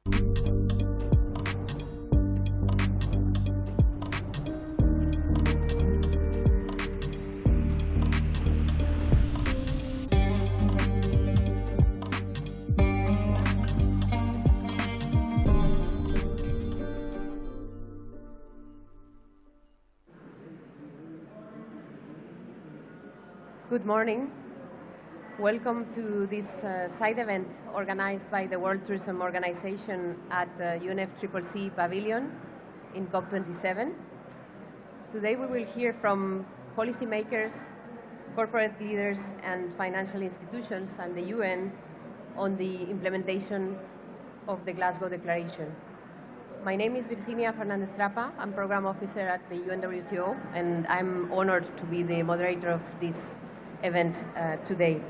Good morning. Welcome to this side event organized by the World Tourism Organization at the UNWTO Pavilion in COP27. Today we will hear from policymakers, corporate leaders and financial institutions and the UN on the implementation of the Glasgow Declaration. My name is Virginia Fernandez-Trapa. I'm Program Officer at the UNWTO, and I'm honored to be the moderator of this event today.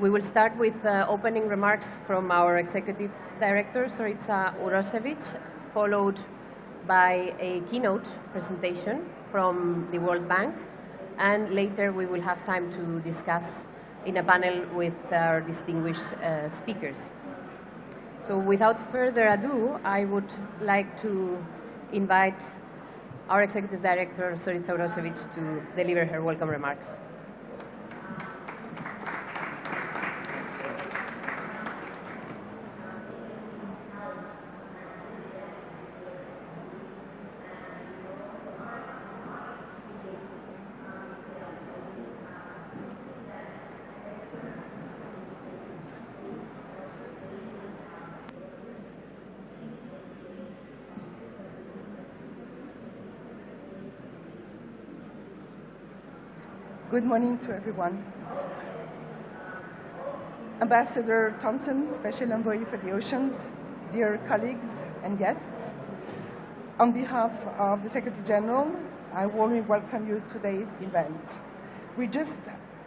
We will start with opening remarks from our Executive Director, Zoritsa Urosevic, followed by a keynote presentation from the World Bank, and later we will have time to discuss in a panel with our distinguished speakers. So without further ado, I would like to invite our Executive Director, Zoritsa Urosevic, to deliver her welcome remarks. Good morning to everyone. Ambassador Thomson, Special Envoy for the Oceans, dear colleagues and guests, on behalf of the Secretary General, I warmly welcome you to today's event. We just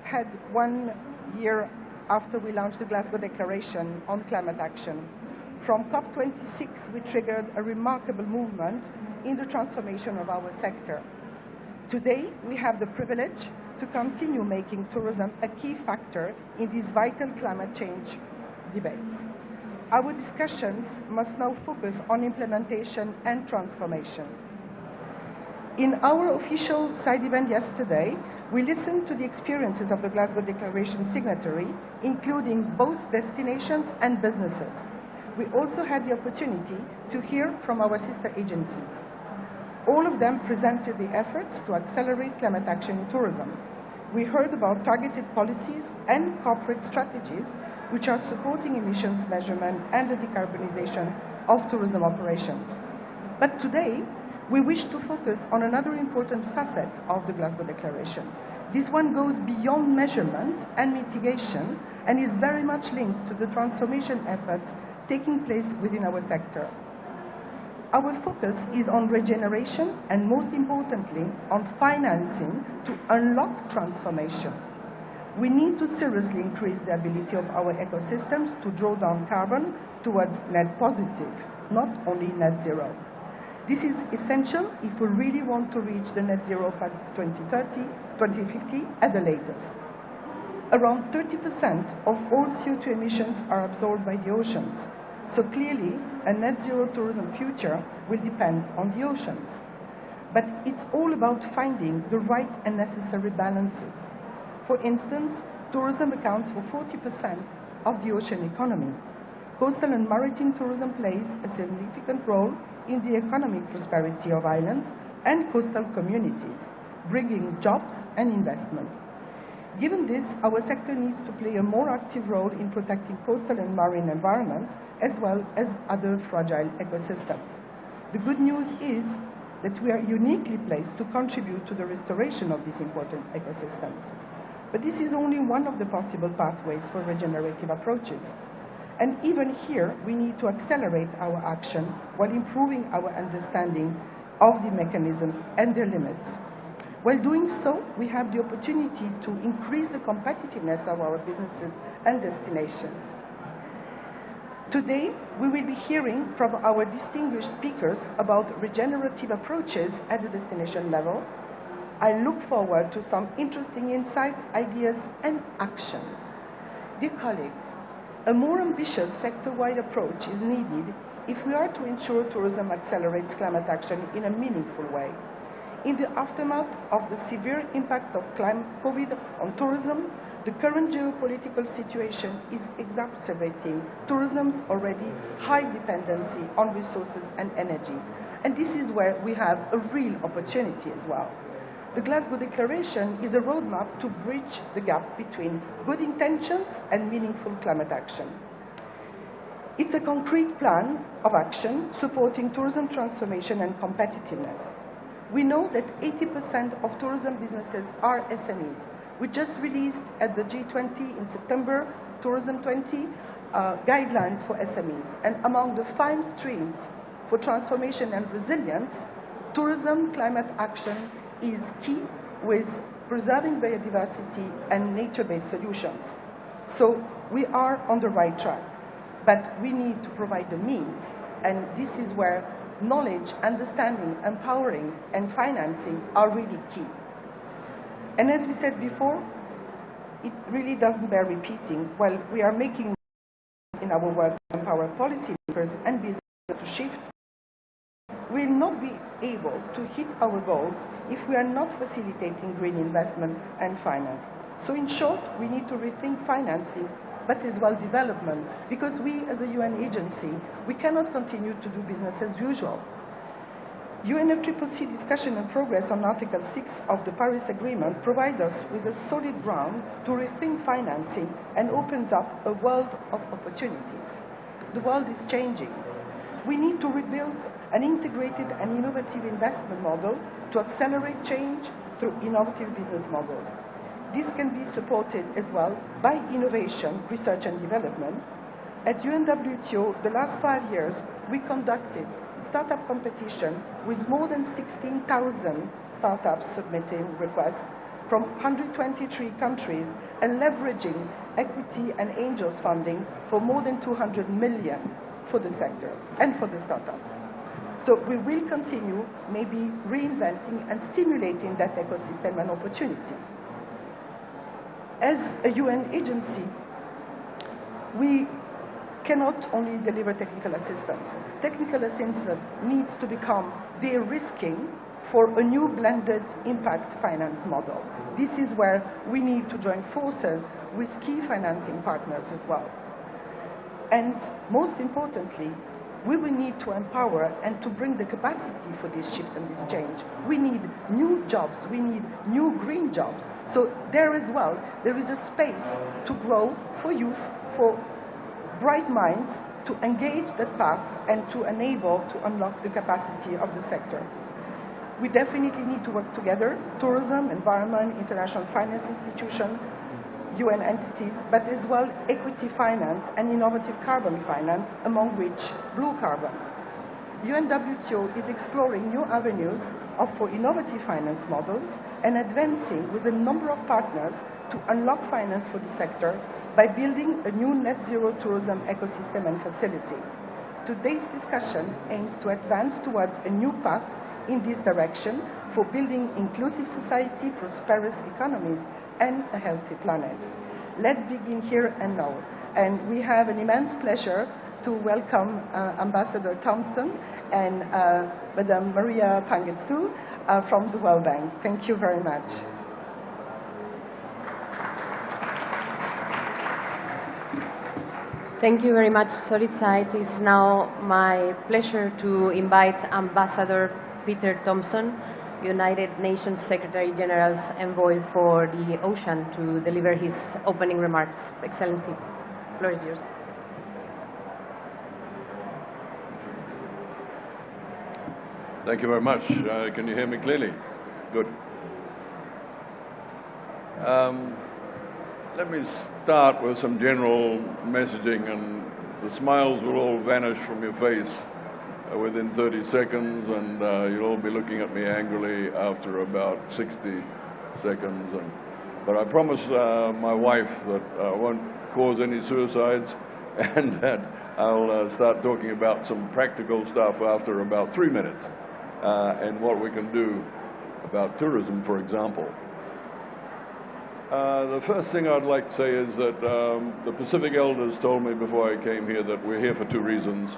had 1 year after we launched the Glasgow Declaration on climate action. From COP26, we triggered a remarkable movement in the transformation of our sector. Today, we have the privilege to continue making tourism a key factor in these vital climate change debates. Our discussions must now focus on implementation and transformation. In our official side event yesterday, we listened to the experiences of the Glasgow Declaration signatory, including both destinations and businesses. We also had the opportunity to hear from our sister agencies. All of them presented the efforts to accelerate climate action in tourism. We heard about targeted policies and corporate strategies which are supporting emissions measurement and the decarbonization of tourism operations. But today, we wish to focus on another important facet of the Glasgow Declaration. This one goes beyond measurement and mitigation and is very much linked to the transformation efforts taking place within our sector. Our focus is on regeneration and, most importantly, on financing to unlock transformation. We need to seriously increase the ability of our ecosystems to draw down carbon towards net positive, not only net zero. This is essential if we really want to reach the net zero by 2030, 2050 at the latest. Around 30% of all CO2 emissions are absorbed by the oceans. So clearly, a net zero tourism future will depend on the oceans. But it's all about finding the right and necessary balances. For instance, tourism accounts for 40% of the ocean economy. Coastal and maritime tourism plays a significant role in the economic prosperity of islands and coastal communities, bringing jobs and investment. Given this, our sector needs to play a more active role in protecting coastal and marine environments, as well as other fragile ecosystems. The good news is that we are uniquely placed to contribute to the restoration of these important ecosystems. But this is only one of the possible pathways for regenerative approaches. And even here, we need to accelerate our action while improving our understanding of the mechanisms and their limits. While doing so, we have the opportunity to increase the competitiveness of our businesses and destinations. Today, we will be hearing from our distinguished speakers about regenerative approaches at the destination level. I look forward to some interesting insights, ideas, and action. Dear colleagues, a more ambitious sector-wide approach is needed if we are to ensure tourism accelerates climate action in a meaningful way. In the aftermath of the severe impacts of COVID on tourism, the current geopolitical situation is exacerbating tourism's already high dependency on resources and energy. And this is where we have a real opportunity as well. The Glasgow Declaration is a roadmap to bridge the gap between good intentions and meaningful climate action. It's a concrete plan of action supporting tourism transformation and competitiveness. We know that 80% of tourism businesses are SMEs. We just released at the G20 in September, Tourism 20, guidelines for SMEs. And among the 5 streams for transformation and resilience, tourism climate action is key, with preserving biodiversity and nature-based solutions. So we are on the right track, but we need to provide the means, and this is where knowledge, understanding, empowering, and financing are really key. And as we said before, it really doesn't bear repeating. While we are making in our work to empower policymakers and business to shift, we will not be able to hit our goals if we are not facilitating green investment and finance. So in short, we need to rethink financing, but as well development, because we as a UN agency, we cannot continue to do business as usual. UNWTO discussion and progress on Article 6 of the Paris Agreement provide us with a solid ground to rethink financing and opens up a world of opportunities. The world is changing. We need to rebuild an integrated and innovative investment model to accelerate change through innovative business models. This can be supported as well by innovation, research and development. At UNWTO, the last 5 years, we conducted startup competition with more than 16,000 startups submitting requests from 123 countries and leveraging equity and angels funding for more than 200 million for the sector and for the startups. So we will continue maybe reinventing and stimulating that ecosystem and opportunity. As a UN agency, we cannot only deliver technical assistance. Technical assistance needs to become de-risking for a new blended impact finance model. This is where we need to join forces with key financing partners as well. And most importantly, we will need to empower and to bring the capacity for this shift and this change. We need new jobs, we need new green jobs. So there as well, there is a space to grow for youth, for bright minds, to engage that path and to enable to unlock the capacity of the sector. We definitely need to work together, tourism, environment, international finance institutions, UN entities, but as well equity finance and innovative carbon finance, among which blue carbon. UNWTO is exploring new avenues for innovative finance models and advancing with a number of partners to unlock finance for the sector by building a new net zero tourism ecosystem and facility. Today's discussion aims to advance towards a new path in this direction for building inclusive society, prosperous economies, and a healthy planet. Let's begin here and now. And we have an immense pleasure to welcome Ambassador Thomson and Madame Maria Pangestu from the World Bank. Thank you very much. Thank you very much, Zoritsa. It is now my pleasure to invite Ambassador Peter Thomson, United Nations Secretary General's Envoy for the Ocean, to deliver his opening remarks. Excellency, the floor is yours. Thank you very much. Can you hear me clearly? Good. Let me start with some general messaging, and the smiles will all vanish from your face within 30 seconds, and you'll all be looking at me angrily after about 60 seconds. But I promise my wife that I won't cause any suicides, and that I'll start talking about some practical stuff after about 3 minutes, and what we can do about tourism, for example. The first thing I'd like to say is that the Pacific Elders told me before I came here that we're here for 2 reasons.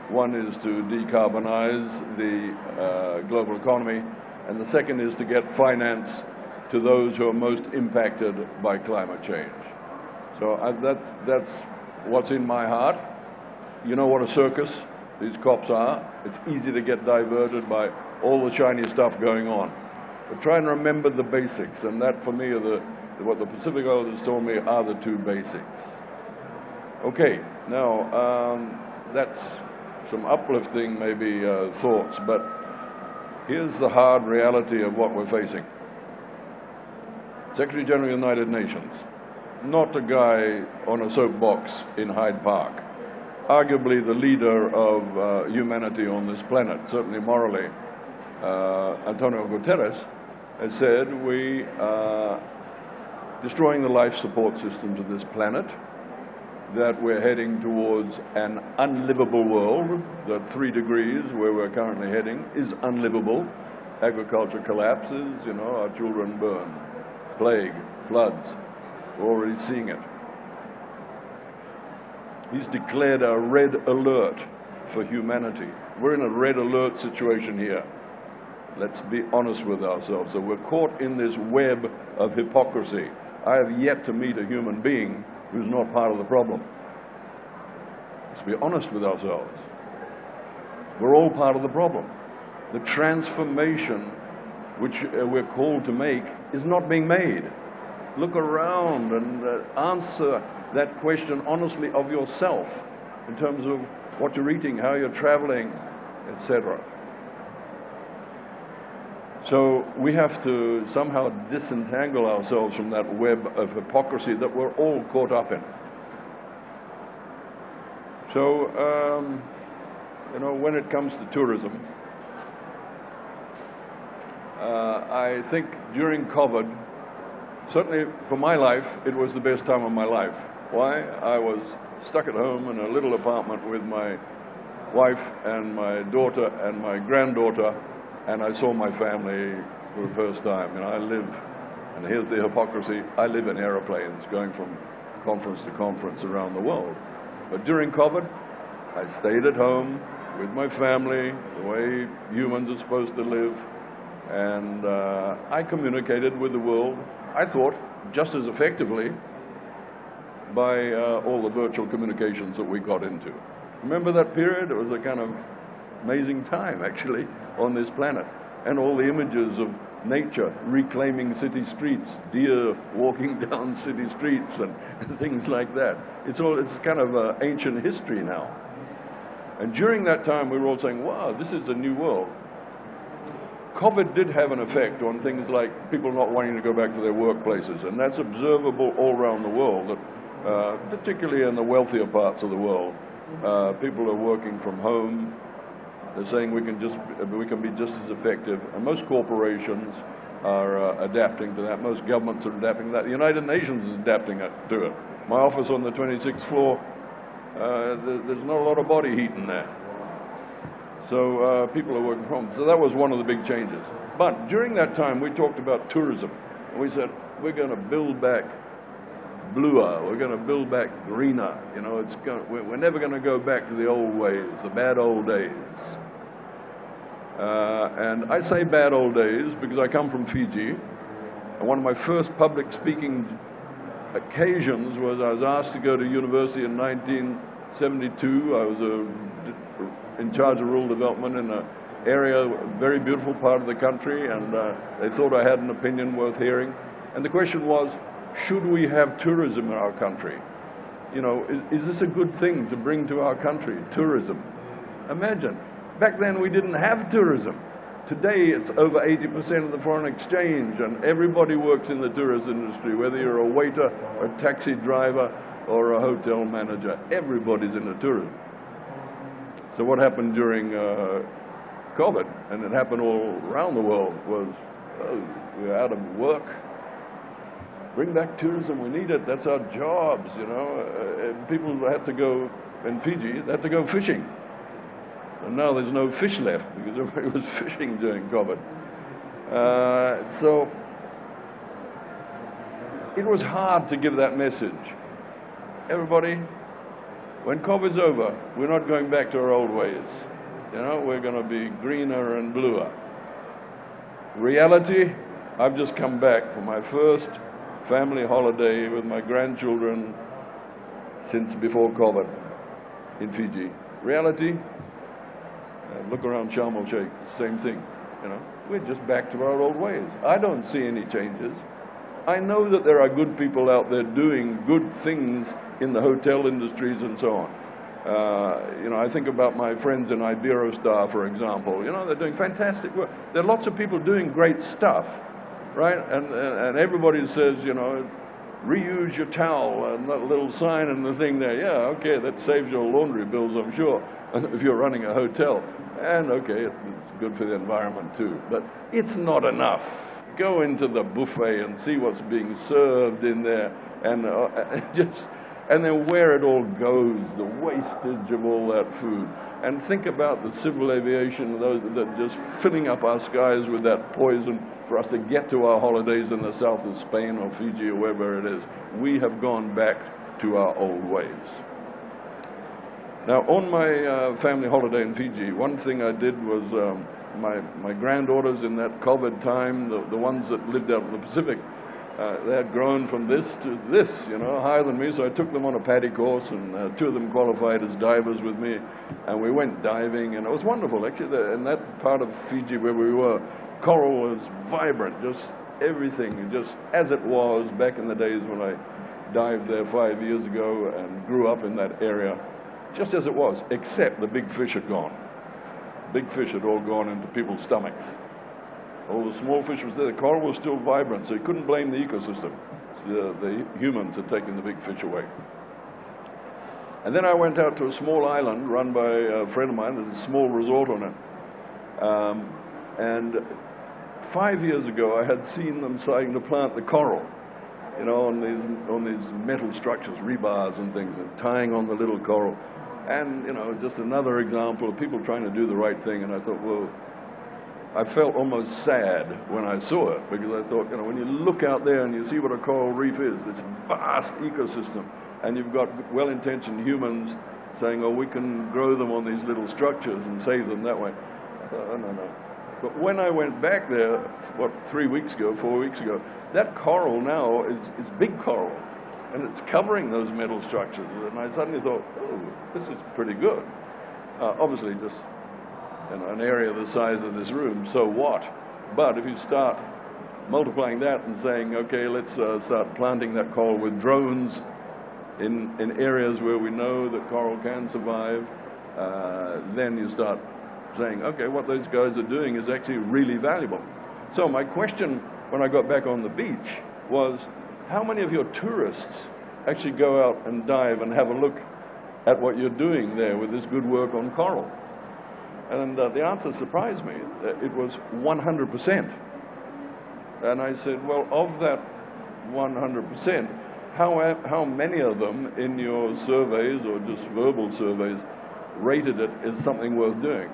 One is to decarbonize the global economy, and the second is to get finance to those who are most impacted by climate change. So that's what's in my heart. You know what a circus these cops are. It's easy to get diverted by all the shiny stuff going on. But try and remember the basics, and that for me are what the Pacific Islanders told me are the two basics. Okay, now that's some uplifting maybe thoughts, but here's the hard reality of what we're facing. Secretary General of the United Nations, not a guy on a soapbox in Hyde Park, arguably the leader of humanity on this planet, certainly morally. Antonio Guterres has said we are destroying the life support systems of this planet, that we're heading towards an unlivable world, that 3 degrees where we're currently heading is unlivable. Agriculture collapses, you know, our children burn. Plague, floods, we're already seeing it. He's declared a red alert for humanity. We're in a red alert situation here. Let's be honest with ourselves. So we're caught in this web of hypocrisy. I have yet to meet a human being who's not part of the problem. Let's be honest with ourselves. We're all part of the problem. The transformation which we're called to make is not being made. Look around and answer that question honestly of yourself in terms of what you're eating, how you're traveling, etc. So we have to somehow disentangle ourselves from that web of hypocrisy that we're all caught up in. So, you know, when it comes to tourism, I think during COVID, certainly for my life, it was the best time of my life. Why? I was stuck at home in a little apartment with my wife and my daughter and my granddaughter, and I saw my family for the first time. You know, I live, and here's the hypocrisy, I live in aeroplanes going from conference to conference around the world. But during COVID, I stayed at home with my family, the way humans are supposed to live, and I communicated with the world, I thought, just as effectively by all the virtual communications that we got into. Remember that period? It was a kind of amazing time, actually, on this planet. And all the images of nature reclaiming city streets, deer walking down city streets, and things like that. It's kind of ancient history now. And during that time, we were all saying, wow, this is a new world. COVID did have an effect on things like people not wanting to go back to their workplaces, and that's observable all around the world, that, particularly in the wealthier parts of the world. People are working from home. They're saying we can be just as effective, and most corporations are adapting to that. Most governments are adapting to that. The United Nations is adapting to it. My office on the 26th floor, there's not a lot of body heat in there. So people are working from home. So that was one of the big changes. But during that time, we talked about tourism. And we said, we're going to build back bluer. We're going to build back greener. You know, we're never going to go back to the old ways, the bad old days. And I say bad old days because I come from Fiji. And one of my first public speaking occasions was I was asked to go to university in 1972. I was in charge of rural development in an area, a very beautiful part of the country, and they thought I had an opinion worth hearing. And the question was, should we have tourism in our country? You know, is this a good thing to bring to our country, tourism? Imagine, back then we didn't have tourism. Today it's over 80% of the foreign exchange, and everybody works in the tourist industry, whether you're a waiter, a taxi driver, or a hotel manager. Everybody's in the tourism. So what happened during COVID, and it happened all around the world, was we're out of work. Bring back tourism, we need it, that's our jobs, you know. People had to go, in Fiji, they had to go fishing. And now there's no fish left because everybody was fishing during COVID. So it was hard to give that message. Everybody, When COVID's over, we're not going back to our old ways. You know, we're going to be greener and bluer. Reality, I've just come back from my first family holiday with my grandchildren since before COVID in Fiji. Reality, look around Sharm el-Sheikh, same thing. You know, we're just back to our old ways. I don't see any changes. I know that there are good people out there doing good things in the hotel industries and so on. You know, I think about my friends in Iberostar, for example. You know, they're doing fantastic work. There are lots of people doing great stuff, right? And everybody says, you know, reuse your towel, and that little sign and the thing there. Yeah, okay, that saves your laundry bills, I'm sure, if you're running a hotel. And okay, it's good for the environment too. But it's not enough. Go into the buffet and see what's being served in there, and then where it all goes, the wastage of all that food. And think about the civil aviation, those that are just filling up our skies with that poison for us to get to our holidays in the south of Spain or Fiji or wherever it is. We have gone back to our old ways. Now, on my family holiday in Fiji, one thing I did was my granddaughters in that COVID time, the ones that lived out in the Pacific, they had grown from this to this, you know, higher than me. So I took them on a PADI course, and two of them qualified as divers with me, and we went diving, and it was wonderful. Actually, in that part of Fiji where we were, coral was vibrant, just everything, just as it was back in the days when I dived there 5 years ago and grew up in that area, just as it was, except the big fish had gone. Big fish had all gone into people's stomachs. All the small fish was there. The coral was still vibrant, so you couldn't blame the ecosystem. The humans had taken the big fish away. And then I went out to a small island run by a friend of mine. There's a small resort on it. And 5 years ago, I had seen them starting to plant the coral, you know, on these metal structures, rebars and things, and tying on the little coral. And, you know, just another example of people trying to do the right thing. And I thought, well, I felt almost sad when I saw it, because I thought, you know, when you look out there and you see what a coral reef is, this vast ecosystem, and you've got well-intentioned humans saying, oh, we can grow them on these little structures and save them that way. I thought, oh, no. But when I went back there, 4 weeks ago, that coral now is big coral, and it's covering those metal structures. And I suddenly thought, oh, this is pretty good. Obviously, just an area the size of this room, so what? But if you start multiplying that and saying, okay, let's start planting that coral with drones in areas where we know that coral can survive, then you start saying, okay, what those guys are doing is actually really valuable. So my question when I got back on the beach was, how many of your tourists actually go out and dive and have a look at what you're doing there with this good work on coral? And the answer surprised me. It was 100%. And I said, well, of that 100%, how many of them in your surveys or just verbal surveys rated it as something worth doing?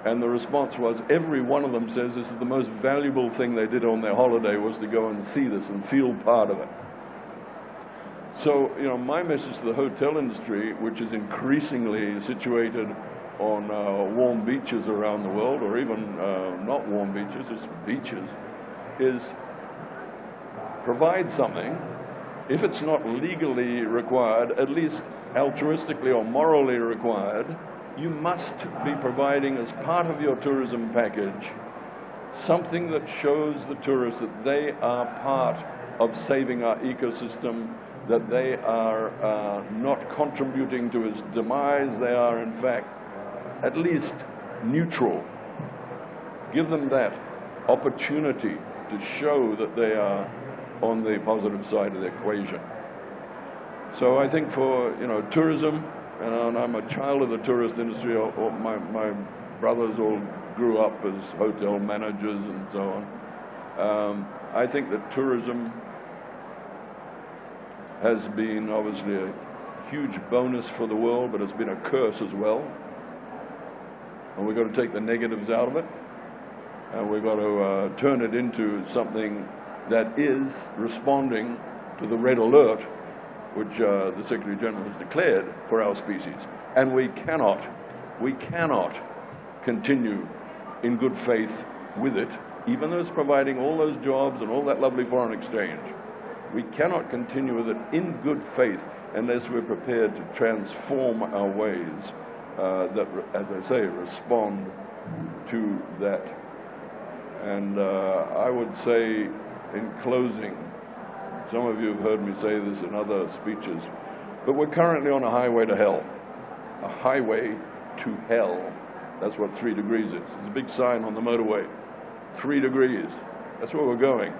And the response was, every one of them says this is the most valuable thing they did on their holiday, was to go and see this and feel part of it. So, you know, my message to the hotel industry, which is increasingly situated on warm beaches around the world, or even not warm beaches, just beaches, is provide something. If it's not legally required, at least altruistically or morally required, you must be providing as part of your tourism package something that shows the tourists that they are part of saving our ecosystem, that they are not contributing to its demise. They are, in fact, at least neutral. Give them that opportunity to show that they are on the positive side of the equation. So I think for, you know, tourism, and I'm a child of the tourist industry, my brothers all grew up as hotel managers and so on. I think that tourism has been obviously a huge bonus for the world, but it's been a curse as well. And we've got to take the negatives out of it, and we've got to turn it into something that is responding to the red alert which the Secretary General has declared for our species. And we cannot continue in good faith with it, even though it's providing all those jobs and all that lovely foreign exchange. We cannot continue with it in good faith unless we're prepared to transform our ways that, as I say, respond to that. And I would say, in closing, some of you have heard me say this in other speeches, but we're currently on a highway to hell. A highway to hell. That's what 3 degrees is. There's a big sign on the motorway. 3 degrees. That's where we're going.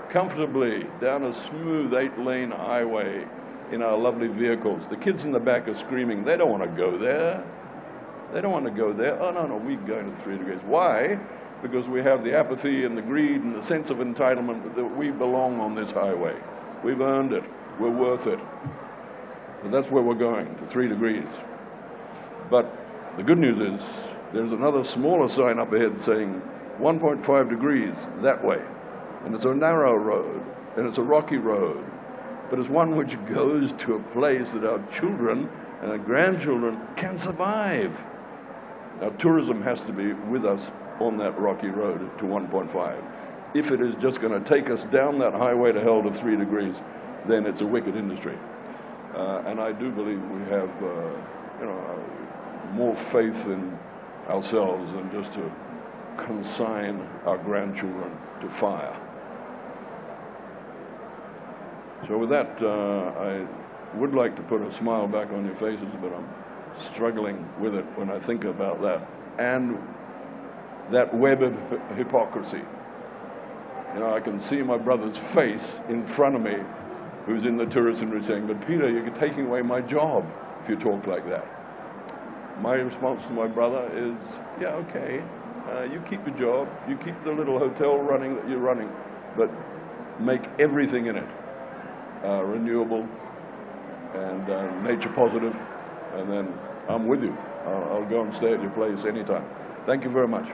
Comfortably down a smooth 8-lane highway in our lovely vehicles. The kids in the back are screaming, they don't want to go there. They don't want to go there. Oh, no, we're going to 3 degrees. Why? Because we have the apathy and the greed and the sense of entitlement that we belong on this highway. We've earned it. We're worth it. And that's where we're going, to 3 degrees. But the good news is there's another smaller sign up ahead saying 1.5 degrees that way. And it's a narrow road, and it's a rocky road. But it's one which goes to a place that our children and our grandchildren can survive. Now, tourism has to be with us on that rocky road to 1.5. If it is just going to take us down that highway to hell to 3 degrees, then it's a wicked industry. And I do believe we have, more faith in ourselves than just to consign our grandchildren to fire. So with that, I would like to put a smile back on your faces, but I'm struggling with it when I think about that. And that web of hypocrisy. I can see my brother's face in front of me, who's in the tourist industry, saying, but Peter, you're taking away my job if you talk like that. My response to my brother is, yeah, okay, you keep your job, you keep the little hotel running that you're running, but make everything in it renewable and nature positive, and then I'm with you. I'll go and stay at your place anytime. Thank you very much.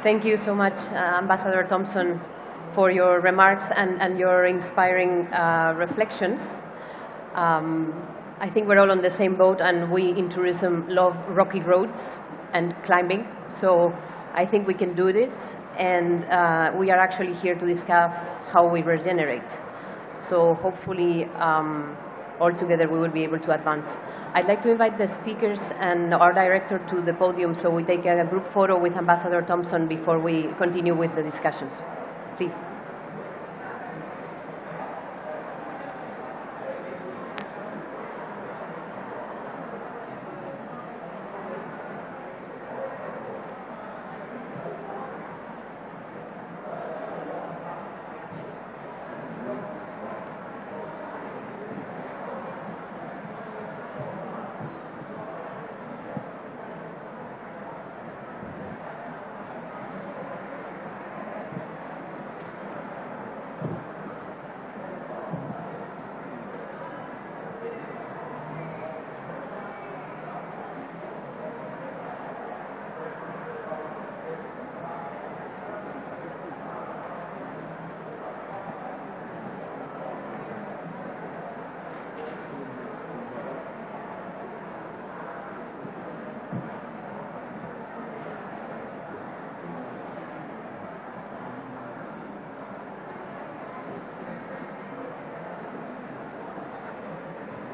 Thank you so much, Ambassador Thomson, for your remarks and your inspiring reflections. I think we're all on the same boat, and we in tourism love rocky roads and climbing. So I think we can do this, and we are actually here to discuss how we regenerate. So hopefully, all together, we will be able to advance. I'd like to invite the speakers and our director to the podium so we take a group photo with Ambassador Thomson before we continue with the discussions. Please.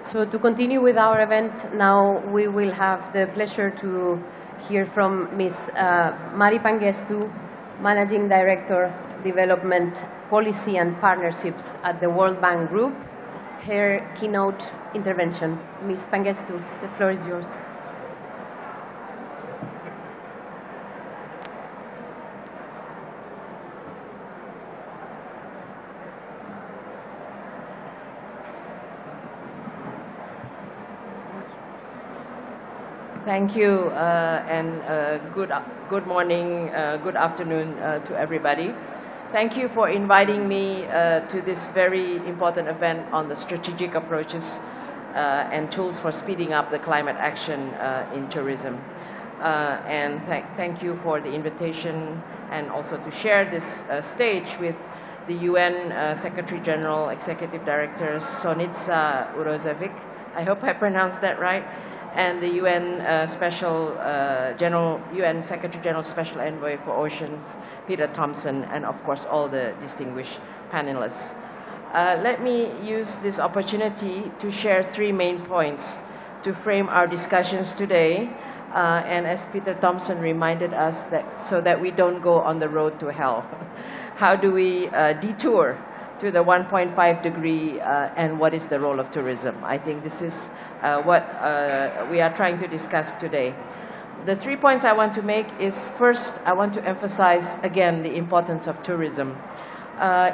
So to continue with our event, now we will have the pleasure to hear from Ms. Mari Pangestu, Managing Director, Development Policy and Partnerships at the World Bank Group, her keynote intervention. Ms. Pangestu, the floor is yours. Thank you, and good morning, good afternoon to everybody. Thank you for inviting me to this very important event on the strategic approaches and tools for speeding up the climate action in tourism. And thank you for the invitation and also to share this stage with the UN Secretary General, Executive Director Zoritsa Urosevic. I hope I pronounced that right. And the UN UN Secretary General Special Envoy for Oceans, Peter Thomson, and of course all the distinguished panelists. Let me use this opportunity to share 3 main points to frame our discussions today. And as Peter Thomson reminded us, so that we don't go on the road to hell. How do we detour to the 1.5 degree and what is the role of tourism? I think this is what we are trying to discuss today. The 3 points I want to make is, first, I want to emphasize again the importance of tourism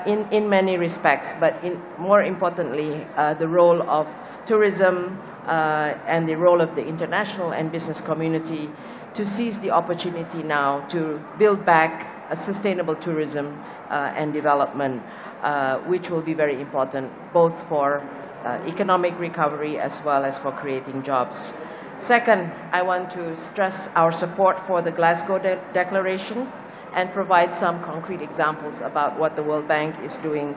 in many respects, but more importantly, the role of tourism and the role of the international and business community to seize the opportunity now to build back a sustainable tourism and development, which will be very important both for economic recovery as well as for creating jobs. Second, I want to stress our support for the Glasgow Declaration and provide some concrete examples about what the World Bank is doing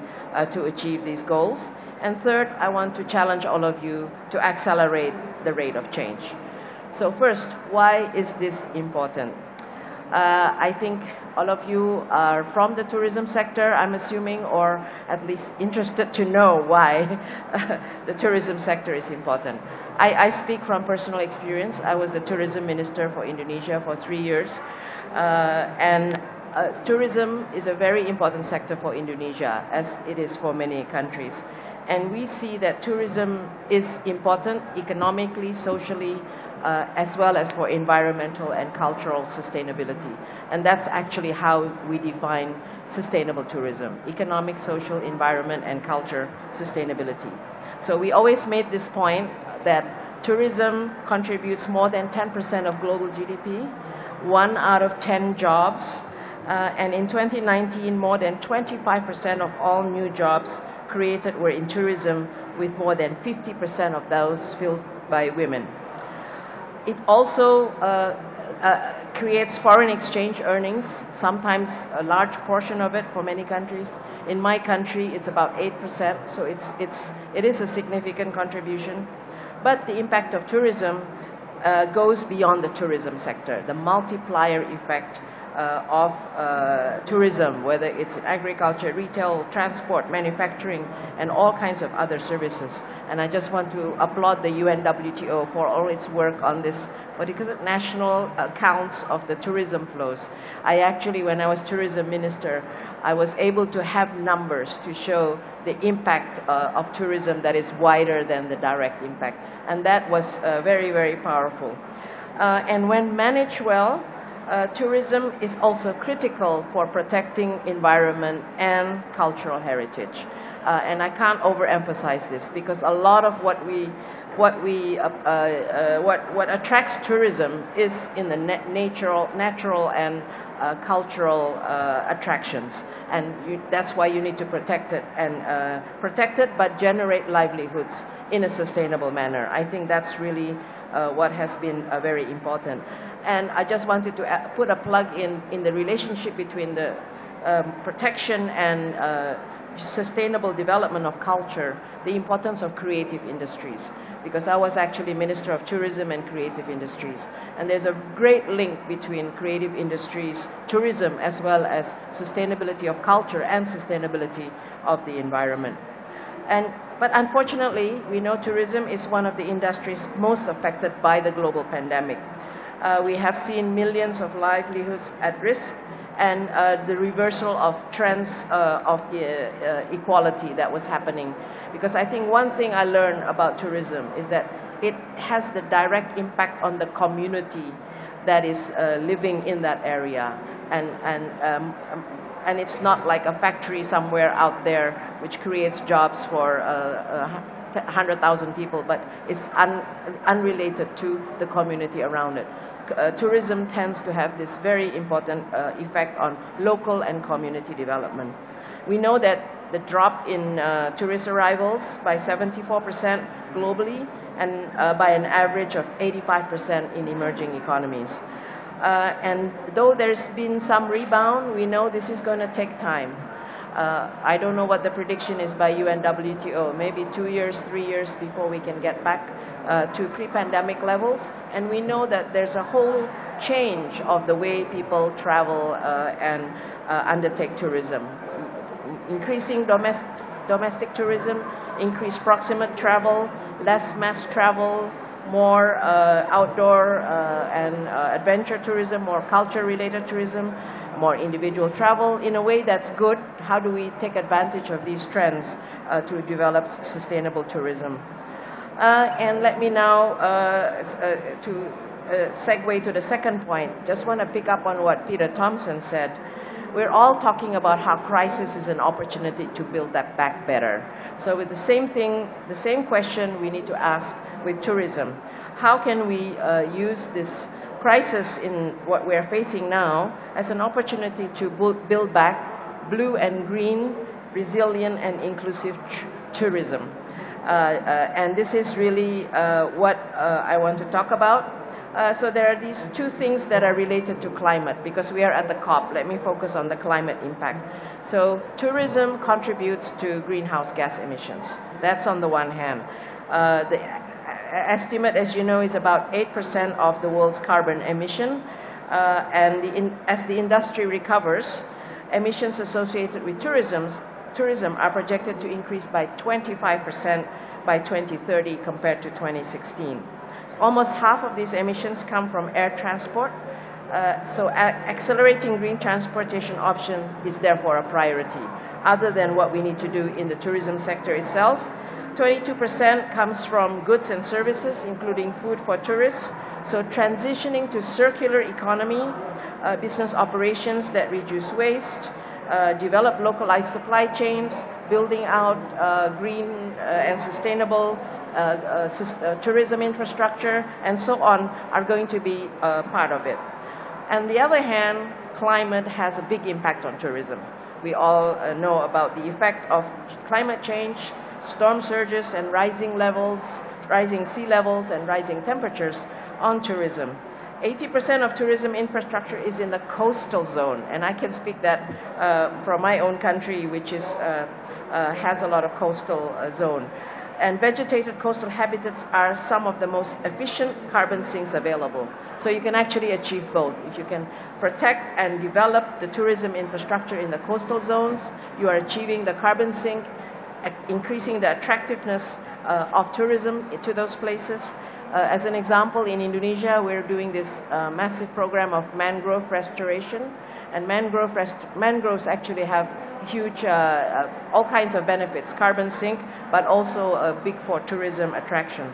to achieve these goals. And third, I want to challenge all of you to accelerate the rate of change. So first, why is this important? I think all of you are from the tourism sector, I'm assuming, or at least interested to know why the tourism sector is important. I speak from personal experience. I was the tourism minister for Indonesia for 3 years. Tourism is a very important sector for Indonesia, as it is for many countries. And we see that tourism is important economically, socially, as well as for environmental and cultural sustainability. And that's actually how we define sustainable tourism: economic, social, environment, and culture sustainability. So we always made this point that tourism contributes more than 10% of global GDP, 1 out of 10 jobs, and in 2019, more than 25% of all new jobs created were in tourism, with more than 50% of those filled by women. It also creates foreign exchange earnings, sometimes a large portion of it for many countries. In my country, it's about 8%, so it is a significant contribution. But the impact of tourism goes beyond the tourism sector. The multiplier effect of tourism, whether it's in agriculture, retail, transport, manufacturing, and all kinds of other services. And I just want to applaud the UNWTO for all its work on this, what do you call it, national accounts of the tourism flows. I actually, when I was tourism minister, I was able to have numbers to show the impact of tourism that is wider than the direct impact. And that was very, very powerful. And when managed well, tourism is also critical for protecting environment and cultural heritage. And I can't overemphasize this, because a lot of what attracts tourism is in the natural and cultural attractions, and that's why you need to protect it but generate livelihoods in a sustainable manner. I think that's really what has been very important. And I just wanted to put a plug in the relationship between the protection and sustainable development of culture, the importance of creative industries, because I was actually Minister of Tourism and Creative Industries. And there's a great link between creative industries, tourism, as well as sustainability of culture and sustainability of the environment. But unfortunately, we know tourism is one of the industries most affected by the global pandemic. We have seen millions of livelihoods at risk, and the reversal of trends of equality that was happening. Because I think one thing I learned about tourism is that it has the direct impact on the community that is living in that area. And it's not like a factory somewhere out there which creates jobs for 100,000 people, but it's unrelated to the community around it. Tourism tends to have this very important effect on local and community development. We know that the drop in tourist arrivals by 74% globally, and by an average of 85% in emerging economies. And though there's been some rebound, we know this is going to take time. I don't know what the prediction is by UNWTO, maybe 2 years, 3 years before we can get back to pre-pandemic levels. And we know that there's a whole change of the way people travel and undertake tourism. Increasing domestic tourism, increased proximate travel, less mass travel, more outdoor and adventure tourism, more culture-related tourism, more individual travel. In a way that's good. How do we take advantage of these trends to develop sustainable tourism? And let me now segue to the second point. Just want to pick up on what Peter Thomson said. We're all talking about how crisis is an opportunity to build that back better. So with the same thing, the same question we need to ask with tourism. How can we use this crisis in what we're facing now as an opportunity to build back blue and green, resilient and inclusive tourism? And this is really what I want to talk about. So there are these two things that are related to climate, because we are at the COP. Let me focus on the climate impact. So tourism contributes to greenhouse gas emissions. That's on the one hand. The estimate, as you know, is about 8% of the world's carbon emission. As the industry recovers, emissions associated with tourism are projected to increase by 25% by 2030 compared to 2016. Almost half of these emissions come from air transport, so accelerating green transportation option is therefore a priority, other than what we need to do in the tourism sector itself. 22% comes from goods and services, including food for tourists, so transitioning to circular economy, business operations that reduce waste, develop localized supply chains, building out green and sustainable tourism infrastructure, and so on, are going to be part of it. On the other hand, climate has a big impact on tourism. We all know about the effect of climate change, storm surges and rising sea levels and rising temperatures on tourism. 80% of tourism infrastructure is in the coastal zone, and I can speak that from my own country, which is has a lot of coastal zone. And vegetated coastal habitats are some of the most efficient carbon sinks available. So you can actually achieve both. If you can protect and develop the tourism infrastructure in the coastal zones, you are achieving the carbon sink, increasing the attractiveness of tourism to those places. As an example, in Indonesia, we're doing this massive program of mangrove restoration. And mangroves actually have huge, all kinds of benefits, carbon sink, but also big for tourism attraction.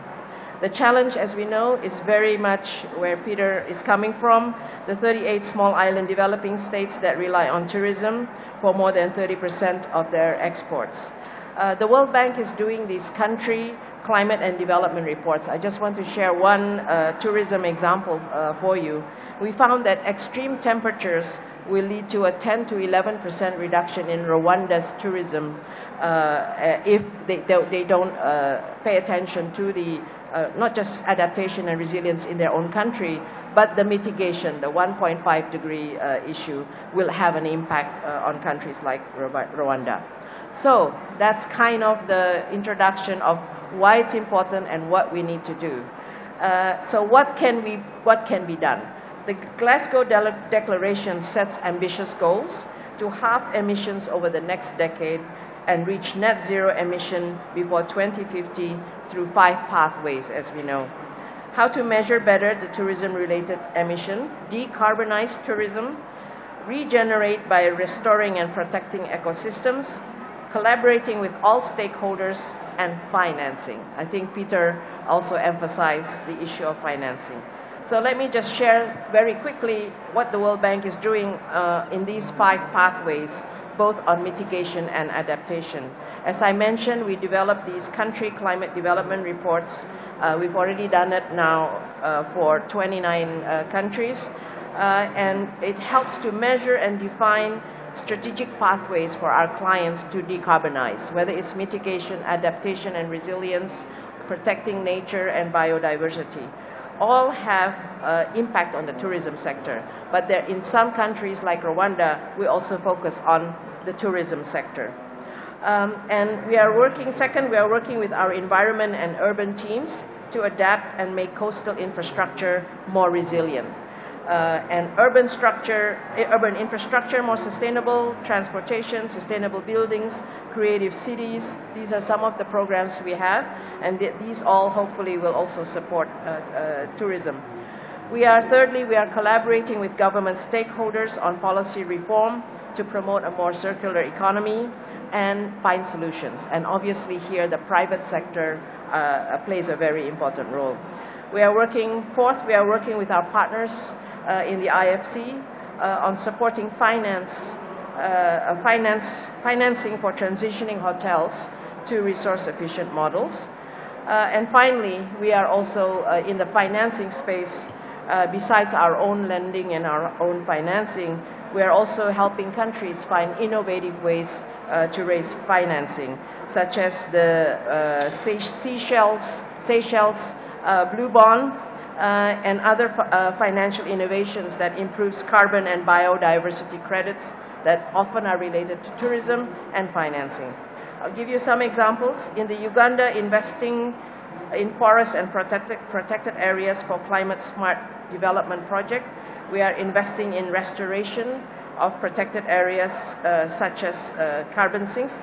The challenge, as we know, is very much where Peter is coming from, the 38 small island developing states that rely on tourism for more than 30% of their exports. The World Bank is doing these country climate and development reports. I just want to share one tourism example for you. We found that extreme temperatures will lead to a 10 to 11% reduction in Rwanda's tourism if they don't pay attention to the not just adaptation and resilience in their own country, but the mitigation, the 1.5 degree issue will have an impact on countries like Rwanda. So that's kind of the introduction of why it's important and what we need to do. So what can be done? The Glasgow Declaration sets ambitious goals to halve emissions over the next decade and reach net zero emission before 2050 through 5 pathways, as we know. How to measure better the tourism-related emission, decarbonize tourism, regenerate by restoring and protecting ecosystems, collaborating with all stakeholders, and financing. I think Peter also emphasized the issue of financing. So let me just share very quickly what the World Bank is doing in these 5 pathways, both on mitigation and adaptation. As I mentioned, we developed these country climate development reports. We've already done it now for 29 countries, and it helps to measure and define strategic pathways for our clients to decarbonize, whether it's mitigation, adaptation and resilience, protecting nature and biodiversity. all have impact on the tourism sector. But there, in some countries like Rwanda, we also focus on the tourism sector. And we are working, second, we are working with our environment and urban teams to adapt and make coastal infrastructure more resilient. And urban infrastructure more sustainable, transportation, sustainable buildings, creative cities. These are some of the programs we have, and these all hopefully will also support tourism. Thirdly, we are collaborating with government stakeholders on policy reform to promote a more circular economy and find solutions. And obviously here the private sector plays a very important role. Fourth, we are working with our partners in the IFC on supporting financing for transitioning hotels to resource-efficient models. And finally, we are also in the financing space, besides our own lending and our own financing, we are also helping countries find innovative ways to raise financing, such as the Seychelles Blue Bond, and other financial innovations that improves carbon and biodiversity credits that often are related to tourism and financing. I'll give you some examples. In the Uganda Investing in Forests and Protected Areas for Climate Smart Development project, we are investing in restoration of protected areas such as carbon sinks,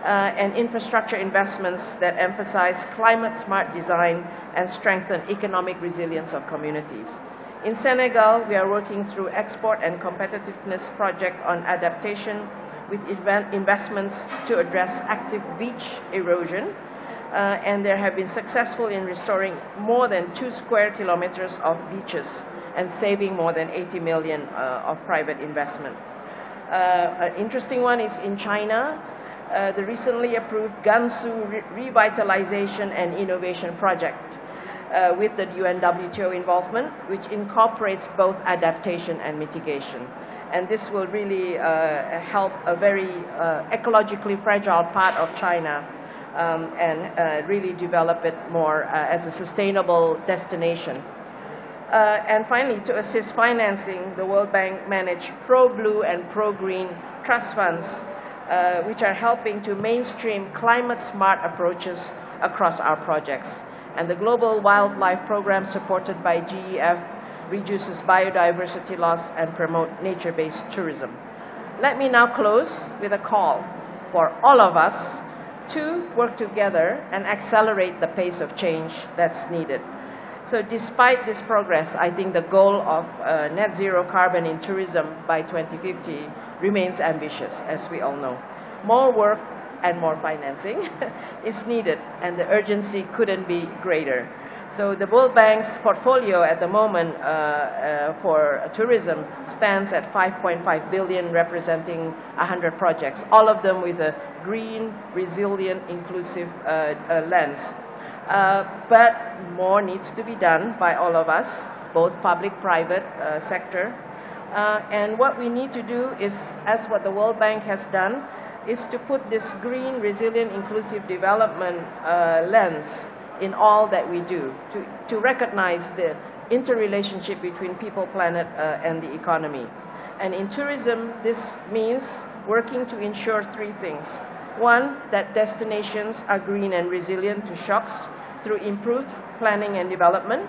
and infrastructure investments that emphasize climate-smart design and strengthen economic resilience of communities. In Senegal, we are working through export and competitiveness project on adaptation with investments to address active beach erosion, and there have been successful in restoring more than 2 square kilometers of beaches and saving more than 80 million of private investment. An interesting one is in China, the recently approved Gansu Revitalization and Innovation Project with the UNWTO involvement, which incorporates both adaptation and mitigation. And this will really help a very ecologically fragile part of China and really develop it more as a sustainable destination. And finally, to assist financing, the World Bank managed pro-blue and pro-green trust funds, which are helping to mainstream climate-smart approaches across our projects. And the Global Wildlife Program, supported by GEF, reduces biodiversity loss and promote nature-based tourism. Let me now close with a call for all of us to work together and accelerate the pace of change that's needed. So despite this progress, I think the goal of net zero carbon in tourism by 2050 remains ambitious, as we all know. More work and more financing is needed, and the urgency couldn't be greater. So the World Bank's portfolio at the moment for tourism stands at 5.5 billion, representing 100 projects, all of them with a green, resilient, inclusive lens. But more needs to be done by all of us, both public-private sector. And what we need to do is, as what the World Bank has done, is to put this green, resilient, inclusive development lens in all that we do, to recognize the interrelationship between people, planet, and the economy. And in tourism, this means working to ensure 3 things. One, that destinations are green and resilient to shocks through improved planning and development,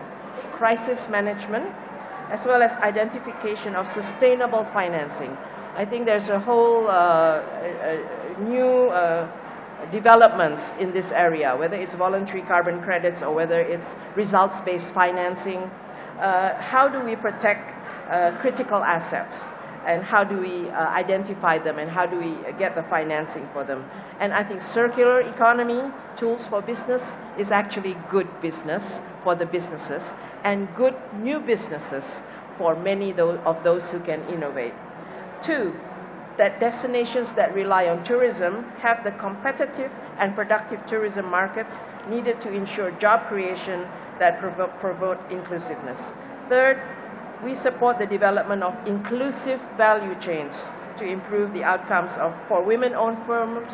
crisis management, as well as identification of sustainable financing. I think there's a whole new developments in this area, whether it's voluntary carbon credits or whether it's results-based financing. How do we protect critical assets? And how do we identify them, and how do we get the financing for them? And I think circular economy, tools for business, is actually good business for the businesses, and good new businesses for many of those who can innovate. 2, that destinations that rely on tourism have the competitive and productive tourism markets needed to ensure job creation that promote inclusiveness. 3rd, we support the development of inclusive value chains to improve the outcomes for women-owned firms,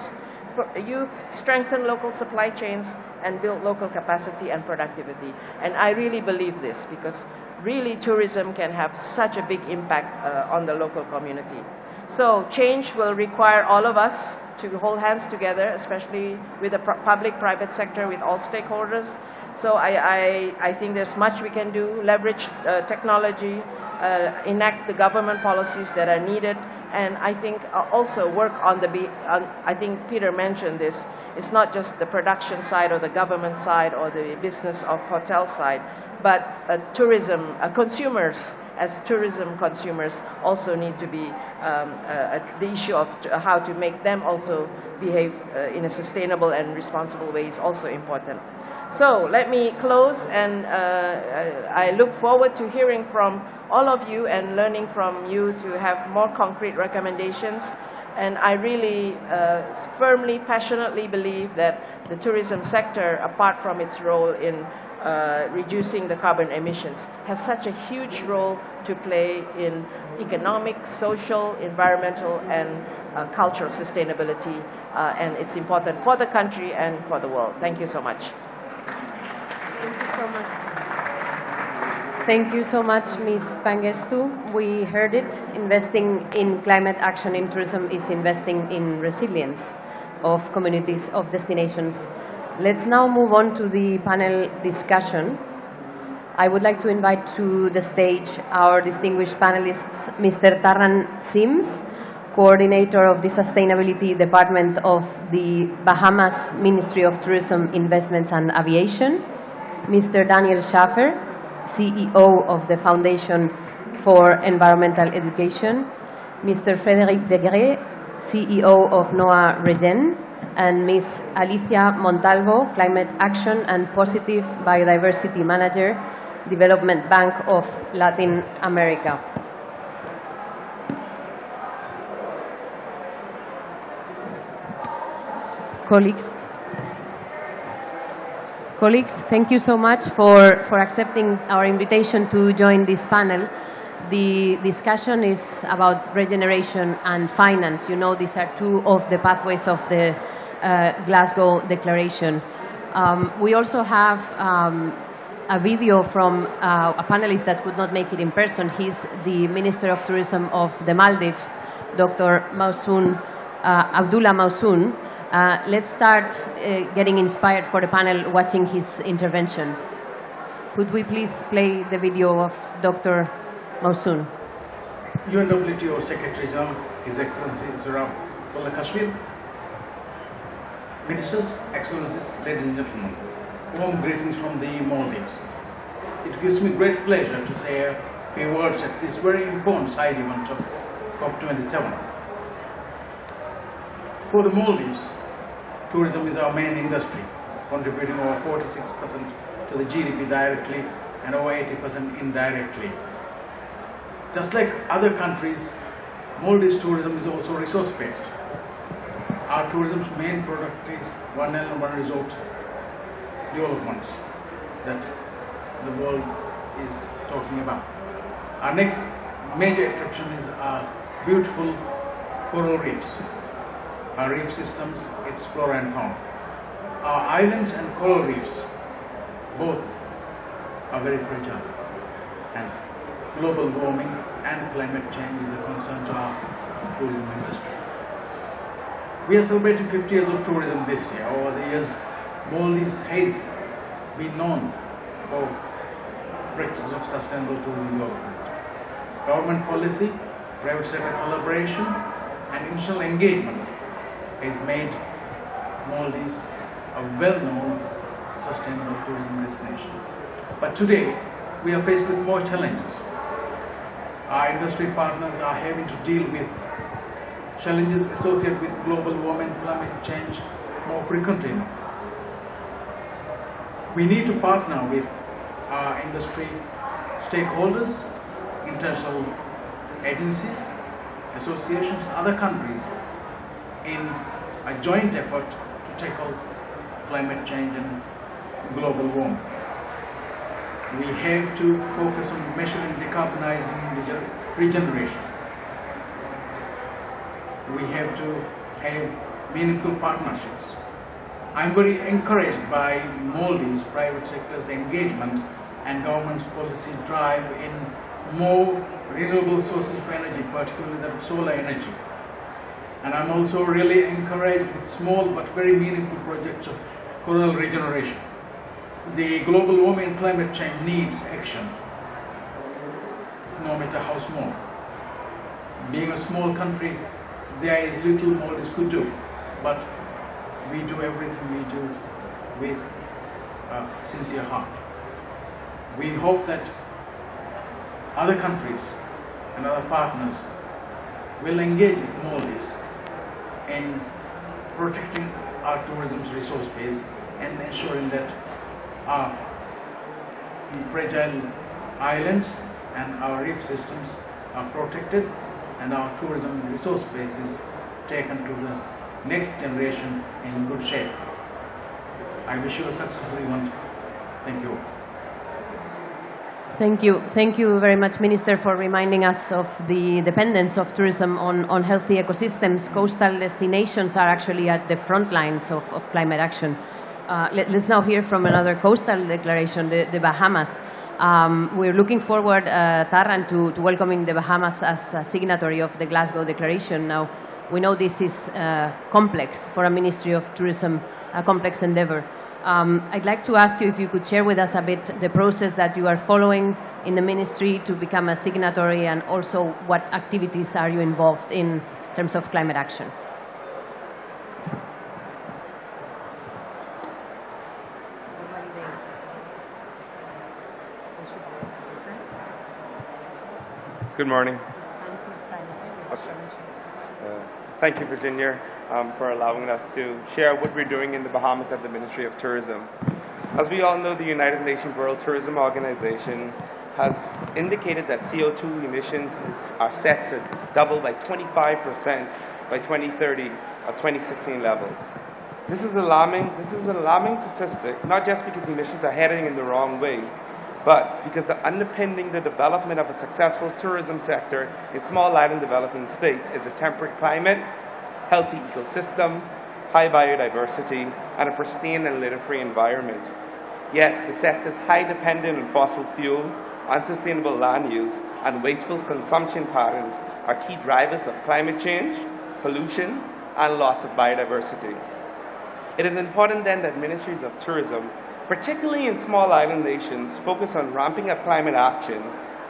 for youth, strengthen local supply chains, and build local capacity and productivity. And I really believe this because really tourism can have such a big impact on the local community. So change will require all of us to hold hands together, especially with the public-private sector, with all stakeholders. So I think there's much we can do, leverage technology, enact the government policies that are needed, and I think also work on I think Peter mentioned this, it's not just the production side or the government side or the business of hotel side, but tourism, consumers, as tourism consumers also need to be, the issue of how to make them also behave in a sustainable and responsible way is also important. So let me close, and I look forward to hearing from all of you and learning from you to have more concrete recommendations. And I really firmly, passionately believe that the tourism sector, apart from its role in reducing the carbon emissions, has such a huge role to play in economic, social, environmental, and cultural sustainability. And it's important for the country and for the world. Thank you so much. Thank you so much. Thank you so much, Ms. Pangestu. We heard it. Investing in climate action in tourism is investing in resilience of communities, of destinations. Let's now move on to the panel discussion. I would like to invite to the stage our distinguished panelists, Mr. Tarran Sims, Coordinator of the Sustainability Department of the Bahamas Ministry of Tourism, Investments and Aviation, Mr. Daniel Schaffer, CEO of the Foundation for Environmental Education, Mr. Frederic Degret, CEO of ReGen, and Ms. Alicia Montalvo, Climate Action and Positive Biodiversity Manager, Development Bank of Latin America. Colleagues, thank you so much for accepting our invitation to join this panel. The discussion is about regeneration and finance. You know, these are two of the pathways of the Glasgow Declaration. We also have a video from a panelist that could not make it in person. He's the Minister of Tourism of the Maldives, Dr. Mausoom, Abdulla Mausoom. Let's start getting inspired for the panel watching his intervention. Could we please play the video of Dr. Mausoom? UNWTO Secretary General, His Excellency Zoritsa Kashmir, Ministers, Excellencies, ladies and gentlemen, warm greetings from the Maldives. It gives me great pleasure to say a few words at this very important side event of COP27. For the Maldives, tourism is our main industry, contributing over 46% to the GDP directly and over 80% indirectly. Just like other countries, Maldives tourism is also resource-based. Our tourism's main product is one island, one resort developments that the world is talking about. Our next major attraction is our beautiful coral reefs. Our reef systems, its flora and fauna. Our islands and coral reefs, both are very fragile, as global warming and climate change is a concern to our tourism industry. We are celebrating 50 years of tourism this year. Over the years, Maldives has been known for practices of sustainable tourism development. Government policy, private sector collaboration, and institutional engagement has made Maldives a well-known sustainable tourism destination. But today, we are faced with more challenges. Our industry partners are having to deal with challenges associated with global warming and climate change more frequently now. We need to partner with our industry stakeholders, international agencies, associations, other countries in a joint effort to tackle climate change and global warming. We have to focus on measuring, decarbonizing regeneration. We have to have meaningful partnerships I'm very encouraged by Maldives private sector's engagement and government's policy drive in more renewable sources of energy, particularly that of solar energy. And I'm also really encouraged with small but very meaningful projects of coral regeneration. The global warming and climate change needs action, no matter how small. Being a small country, there is little Maldives could do, but we do everything we do with a sincere heart. We hope that other countries and other partners will engage with Maldives in protecting our tourism's resource base and ensuring that our fragile islands and our reef systems are protected and our tourism resource base is taken to the next generation in good shape. I wish you a successful event. Thank you. Thank you very much, Minister, for reminding us of the dependence of tourism on healthy ecosystems. Coastal destinations are actually at the front lines of climate action. Let's now hear from another coastal declaration, the Bahamas. We're looking forward, Tarran, to welcoming the Bahamas as a signatory of the Glasgow Declaration. Now, we know this is complex for a Ministry of Tourism, a complex endeavor. I'd like to ask you if you could share with us a bit the process that you are following in the ministry to become a signatory, and also what activities are you involved in terms of climate action. Good morning. Thank you, Virginia, for allowing us to share what we're doing in the Bahamas at the Ministry of Tourism. As we all know, the United Nations World Tourism Organization has indicated that CO2 emissions are set to double by 25% by 2030 at 2016 levels. This is alarming. This is an alarming statistic, not just because the emissions are heading in the wrong way, but because underpinning the development of a successful tourism sector in small island developing states is a temperate climate, healthy ecosystem, high biodiversity, and a pristine and litter-free environment. Yet, the sector's high dependence on fossil fuel, unsustainable land use, and wasteful consumption patterns are key drivers of climate change, pollution, and loss of biodiversity. It is important then that ministries of tourism, particularly in small island nations, focus on ramping up climate action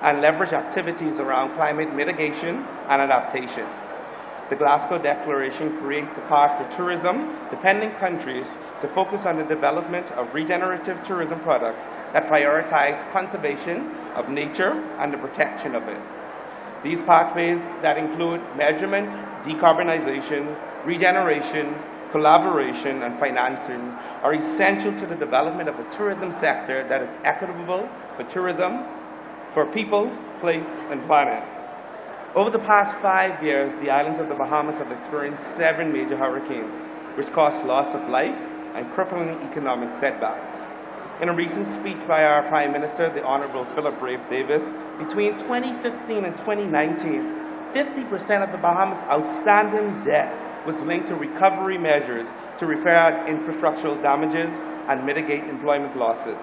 and leverage activities around climate mitigation and adaptation. The Glasgow Declaration creates the path for tourism-dependent countries to focus on the development of regenerative tourism products that prioritize conservation of nature and the protection of it. These pathways that include measurement, decarbonization, regeneration, collaboration, and financing are essential to the development of a tourism sector that is equitable for tourism, for people, place, and planet. Over the past 5 years, the islands of the Bahamas have experienced 7 major hurricanes, which caused loss of life and crippling economic setbacks. In a recent speech by our Prime Minister, the Honourable Philip Brave Davis, between 2015 and 2019, 50% of the Bahamas' outstanding debt was linked to recovery measures to repair infrastructural damages and mitigate employment losses.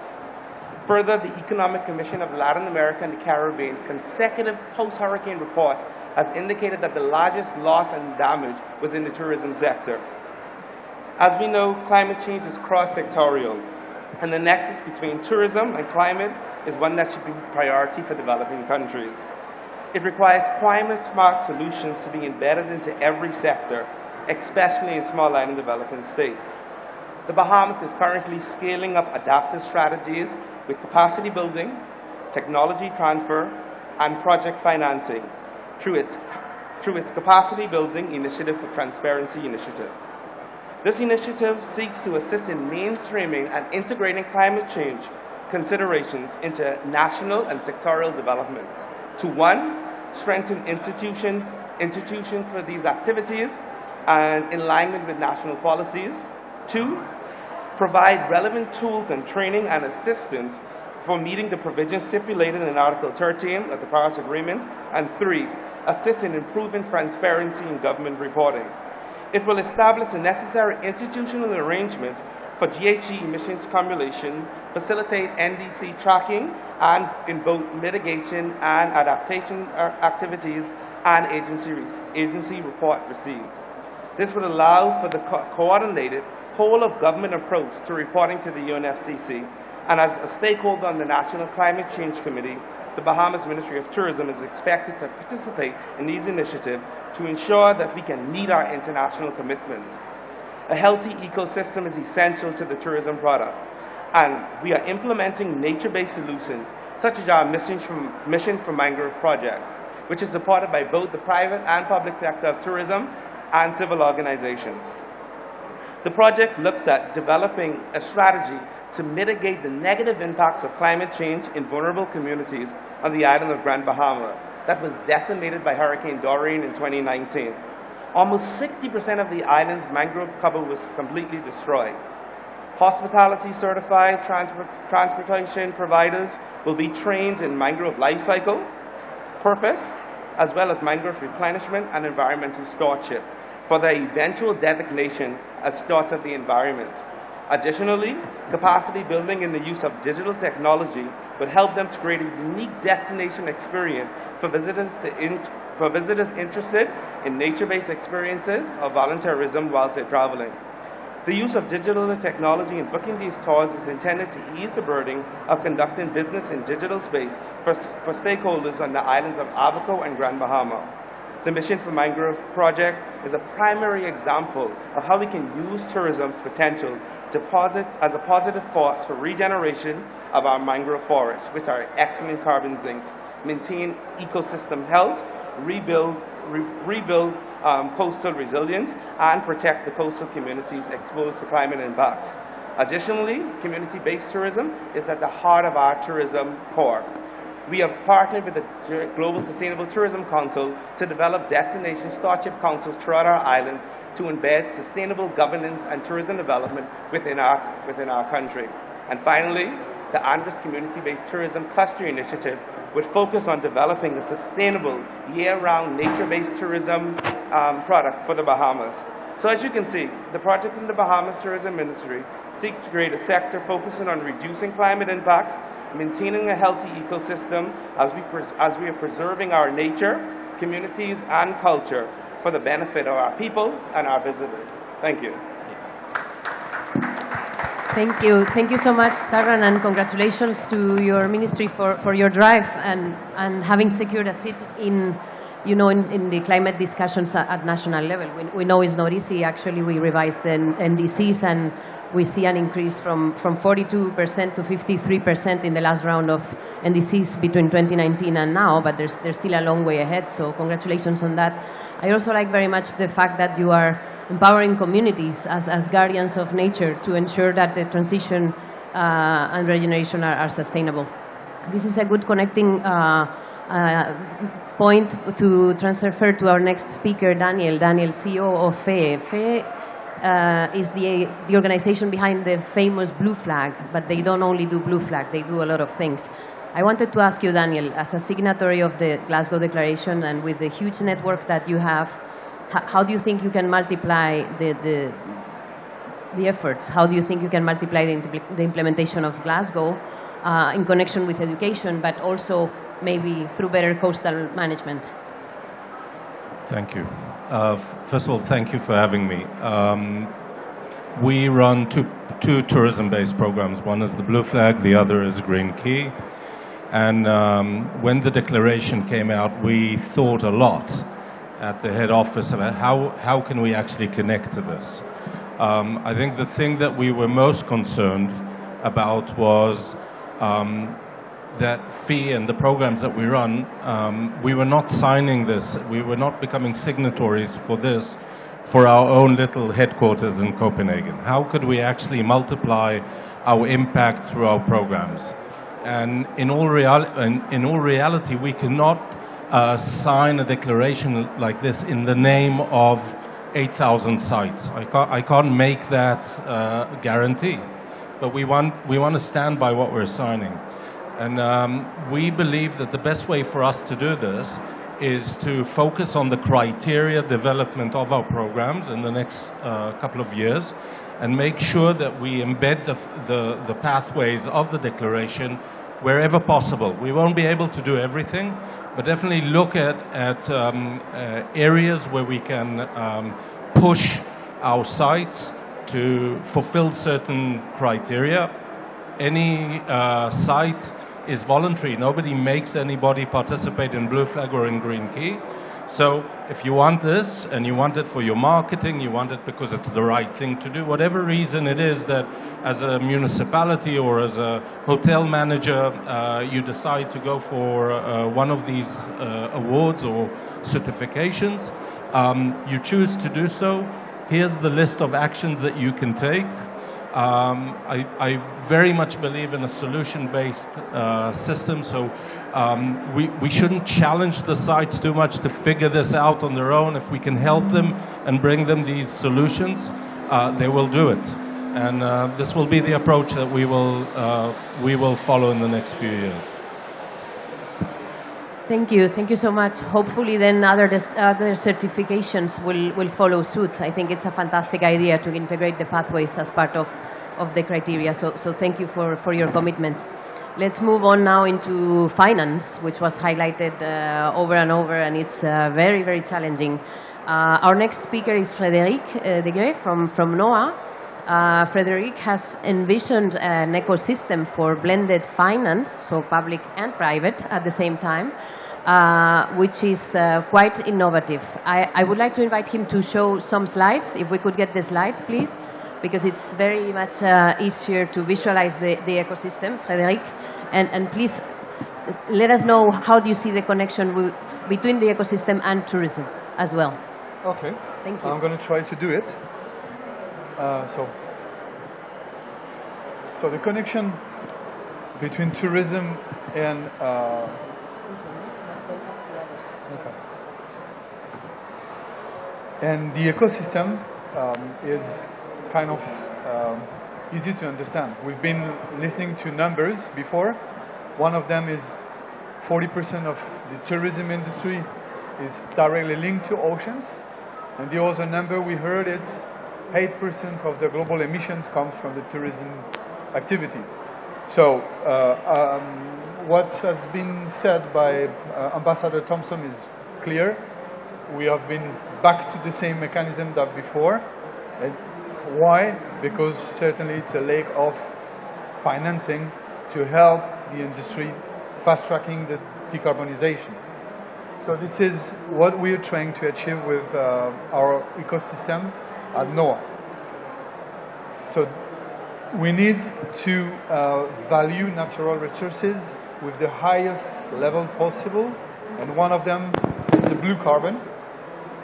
Further, the Economic Commission of Latin America and the Caribbean consecutive post-hurricane reports has indicated that the largest loss and damage was in the tourism sector. As we know, climate change is cross-sectorial, and the nexus between tourism and climate is one that should be a priority for developing countries. It requires climate-smart solutions to be embedded into every sector, especially in small island developing states. The Bahamas is currently scaling up adaptive strategies with capacity building, technology transfer, and project financing through its capacity building initiative for Transparency Initiative. This initiative seeks to assist in mainstreaming and integrating climate change considerations into national and sectorial developments to 1, strengthen institutions for these activities and in alignment with national policies, 2, provide relevant tools and training and assistance for meeting the provisions stipulated in Article 13 of the Paris Agreement, and 3, assist in improving transparency in government reporting. It will establish the necessary institutional arrangements for GHG emissions cumulation, facilitate NDC tracking, and in both mitigation and adaptation activities and agency report received. This would allow for the coordinated whole-of-government approach to reporting to the UNFCCC, and as a stakeholder on the National Climate Change Committee, the Bahamas Ministry of Tourism is expected to participate in these initiatives to ensure that we can meet our international commitments. A healthy ecosystem is essential to the tourism product, and we are implementing nature-based solutions, such as our Mission for Mangrove project, which is supported by both the private and public sector of tourism and civil organizations. The project looks at developing a strategy to mitigate the negative impacts of climate change in vulnerable communities on the island of Grand Bahama that was decimated by Hurricane Dorian in 2019. Almost 60% of the island's mangrove cover was completely destroyed. Hospitality certified transportation providers will be trained in mangrove life cycle, purpose, as well as mangrove replenishment and environmental stewardship for their eventual designation as stewards of the environment. Additionally, capacity building in the use of digital technology would help them to create a unique destination experience for visitors interested in nature-based experiences or volunteerism whilst they're traveling. The use of digital technology in booking these tours is intended to ease the burden of conducting business in digital space for stakeholders on the islands of Abaco and Grand Bahama. The Mission for Mangrove project is a primary example of how we can use tourism's potential as a positive force for regeneration of our mangrove forests, which are excellent carbon sinks, maintain ecosystem health, rebuild coastal resilience, and protect the coastal communities exposed to climate impacts. Additionally, community-based tourism is at the heart of our tourism core. We have partnered with the Global Sustainable Tourism Council to develop destination stewardship councils throughout our islands to embed sustainable governance and tourism development within our country. And finally, the Andres Community-Based Tourism Cluster Initiative would focus on developing a sustainable, year-round, nature-based tourism product for the Bahamas. So as you can see, the project in the Bahamas Tourism Ministry seeks to create a sector focusing on reducing climate impacts, maintaining a healthy ecosystem as we are preserving our nature, communities, and culture for the benefit of our people and our visitors. Thank you. Thank you. Thank you so much, Tarran, and congratulations to your ministry for your drive and having secured a seat in the climate discussions at national level. We know it's not easy. Actually, we revised the NDCs, and we see an increase from 42% to 53% in the last round of NDCs between 2019 and now, but there's still a long way ahead, so congratulations on that. I also like very much the fact that you are empowering communities as guardians of nature to ensure that the transition and regeneration are sustainable. This is a good connecting point to transfer to our next speaker, Daniel, CEO of FE. FE is the organization behind the famous blue flag, but they don't only do blue flag, they do a lot of things. I wanted to ask you, Daniel, as a signatory of the Glasgow Declaration and with the huge network that you have, how do you think you can multiply the efforts? How do you think you can multiply the implementation of Glasgow in connection with education, but also maybe through better coastal management? Thank you. First of all, thank you for having me. We run two tourism-based programs. One is the Blue Flag, the other is Green Key. And when the declaration came out, we thought a lot at the head office about how can we actually connect to this. I think the thing that we were most concerned about was that fee and the programs that we run, we were not signing this, we were not becoming signatories for this for our own little headquarters in Copenhagen. How could we actually multiply our impact through our programs? And in all reality, we cannot sign a declaration like this in the name of 8,000 sites. I can't make that guarantee, but we want to stand by what we're signing. And we believe that the best way for us to do this is to focus on the criteria development of our programs in the next couple of years and make sure that we embed the pathways of the declaration wherever possible. We won't be able to do everything, but definitely look at areas where we can push our sites to fulfill certain criteria. Any site is voluntary. Nobody makes anybody participate in Blue Flag or in Green Key. So if you want this, and you want it for your marketing, you want it because it's the right thing to do, whatever reason it is that as a municipality or as a hotel manager, you decide to go for one of these awards or certifications, you choose to do so. Here's the list of actions that you can take. I very much believe in a solution-based system, so we shouldn't challenge the sites too much to figure this out on their own. If we can help them and bring them these solutions, they will do it. And this will be the approach that we will follow in the next few years. Thank you so much. Hopefully then other certifications will follow suit. I think it's a fantastic idea to integrate the pathways as part of the criteria, so thank you for your commitment. Let's move on now into finance, which was highlighted over and over, and it's very, very challenging. Our next speaker is Frederic Degret from NOAA. Frederic has envisioned an ecosystem for blended finance, so public and private at the same time, which is quite innovative. I would like to invite him to show some slides. If we could get the slides, please, because it's very much easier to visualize the ecosystem. Frederic, and please let us know how do you see the connection between the ecosystem and tourism as well. Okay. Thank you. I'm going to try to do it. So the connection between tourism and the ecosystem is kind of easy to understand. We've been listening to numbers before. One of them is 40% of the tourism industry is directly linked to oceans. And the other number we heard, it's 8% of the global emissions comes from the tourism activity. So what has been said by Ambassador Thomson is clear. We have been back to the same mechanism that before. And why? Because certainly it's a lack of financing to help the industry fast-tracking the decarbonization. So this is what we are trying to achieve with our ecosystem at NOAA. So we need to value natural resources with the highest level possible, and one of them is the blue carbon,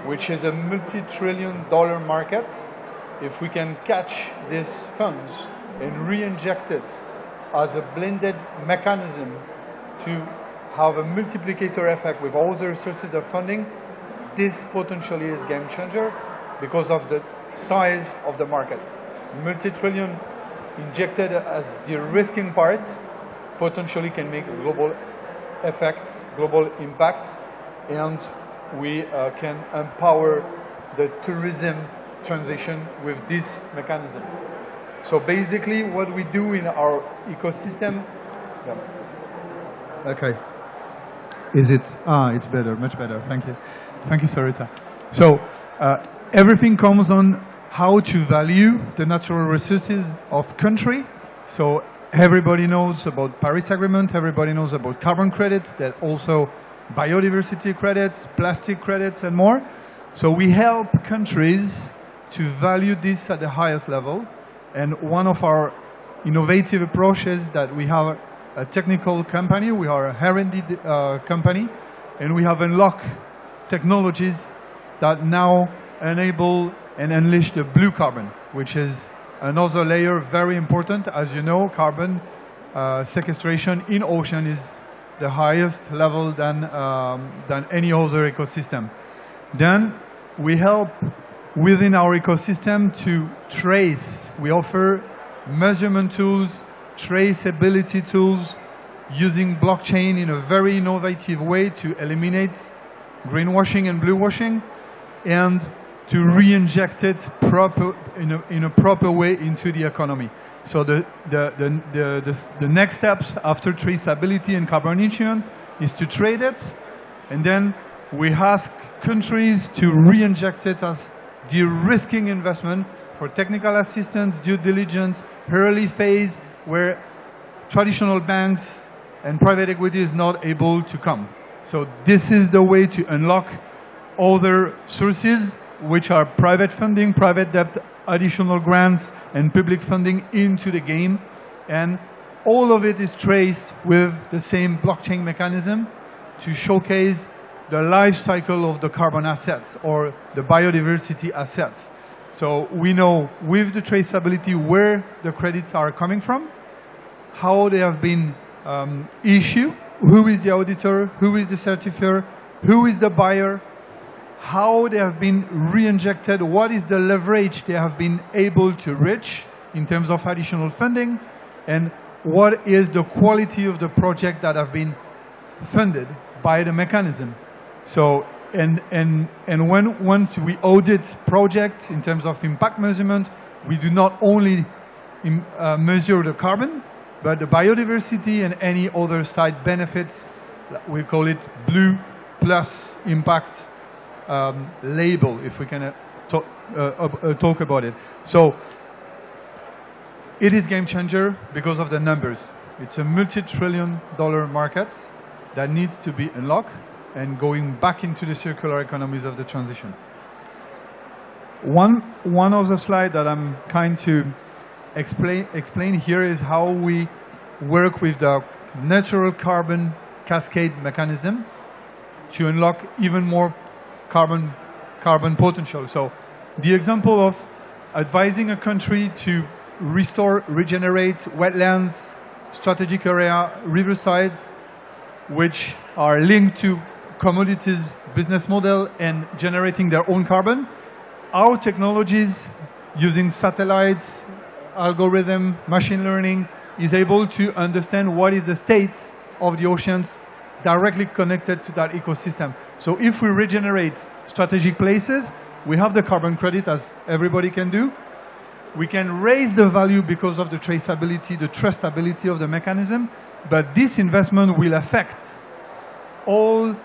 which is a multi-trillion-dollar market. If we can catch these funds and re-inject it as a blended mechanism to have a multiplicator effect with other sources of funding, this potentially is game changer because of the size of the market. Multi-trillion injected as the risking part potentially can make a global effect, global impact, and we can empower the tourism transition with this mechanism. So basically what we do in our ecosystem... Okay. Is it? It's better, much better. Thank you. Thank you, Zoritsa. So everything comes on how to value the natural resources of country. So everybody knows about Paris Agreement, everybody knows about carbon credits, that also biodiversity credits, plastic credits, and more. So we help countries to value this at the highest level. And one of our innovative approaches that we have a technical company, we are a R&D company, and we have unlocked technologies that now enable and unleash the blue carbon, which is another layer very important. As you know, carbon sequestration in ocean is the highest level than any other ecosystem. Then we help within our ecosystem to trace. We offer measurement tools, traceability tools, using blockchain in a very innovative way to eliminate greenwashing and bluewashing, and to re-inject it in a proper way into the economy. So the next steps after traceability and carbon insurance is to trade it, and then we ask countries to re-inject it as de-risking investment for technical assistance, due diligence, early phase, where traditional banks and private equity is not able to come. So this is the way to unlock other sources, which are private funding, private debt, additional grants, and public funding into the game. And all of it is traced with the same blockchain mechanism to showcase the life cycle of the carbon assets or the biodiversity assets. So we know with the traceability where the credits are coming from, how they have been issued, who is the auditor, who is the certifier, who is the buyer, how they have been re-injected, what is the leverage they have been able to reach in terms of additional funding, and what is the quality of the project that have been funded by the mechanism. So, once we audit projects in terms of impact measurement, we do not only measure the carbon, but the biodiversity and any other side benefits. We call it Blue Plus Impact label, if we can talk about it. So it is game changer because of the numbers. It's a multi-trillion-dollar market that needs to be unlocked and going back into the circular economies of the transition. One other slide that I'm kind to explain here is how we work with the natural carbon cascade mechanism to unlock even more carbon potential. So the example of advising a country to restore, regenerate wetlands, strategic area, riversides, which are linked to commodities business model and generating their own carbon. Our technologies using satellites, algorithm, machine learning is able to understand what is the state of the oceans directly connected to that ecosystem. So if we regenerate strategic places, we have the carbon credit, as everybody can do. We can raise the value because of the traceability, the trustability of the mechanism, but this investment will affect all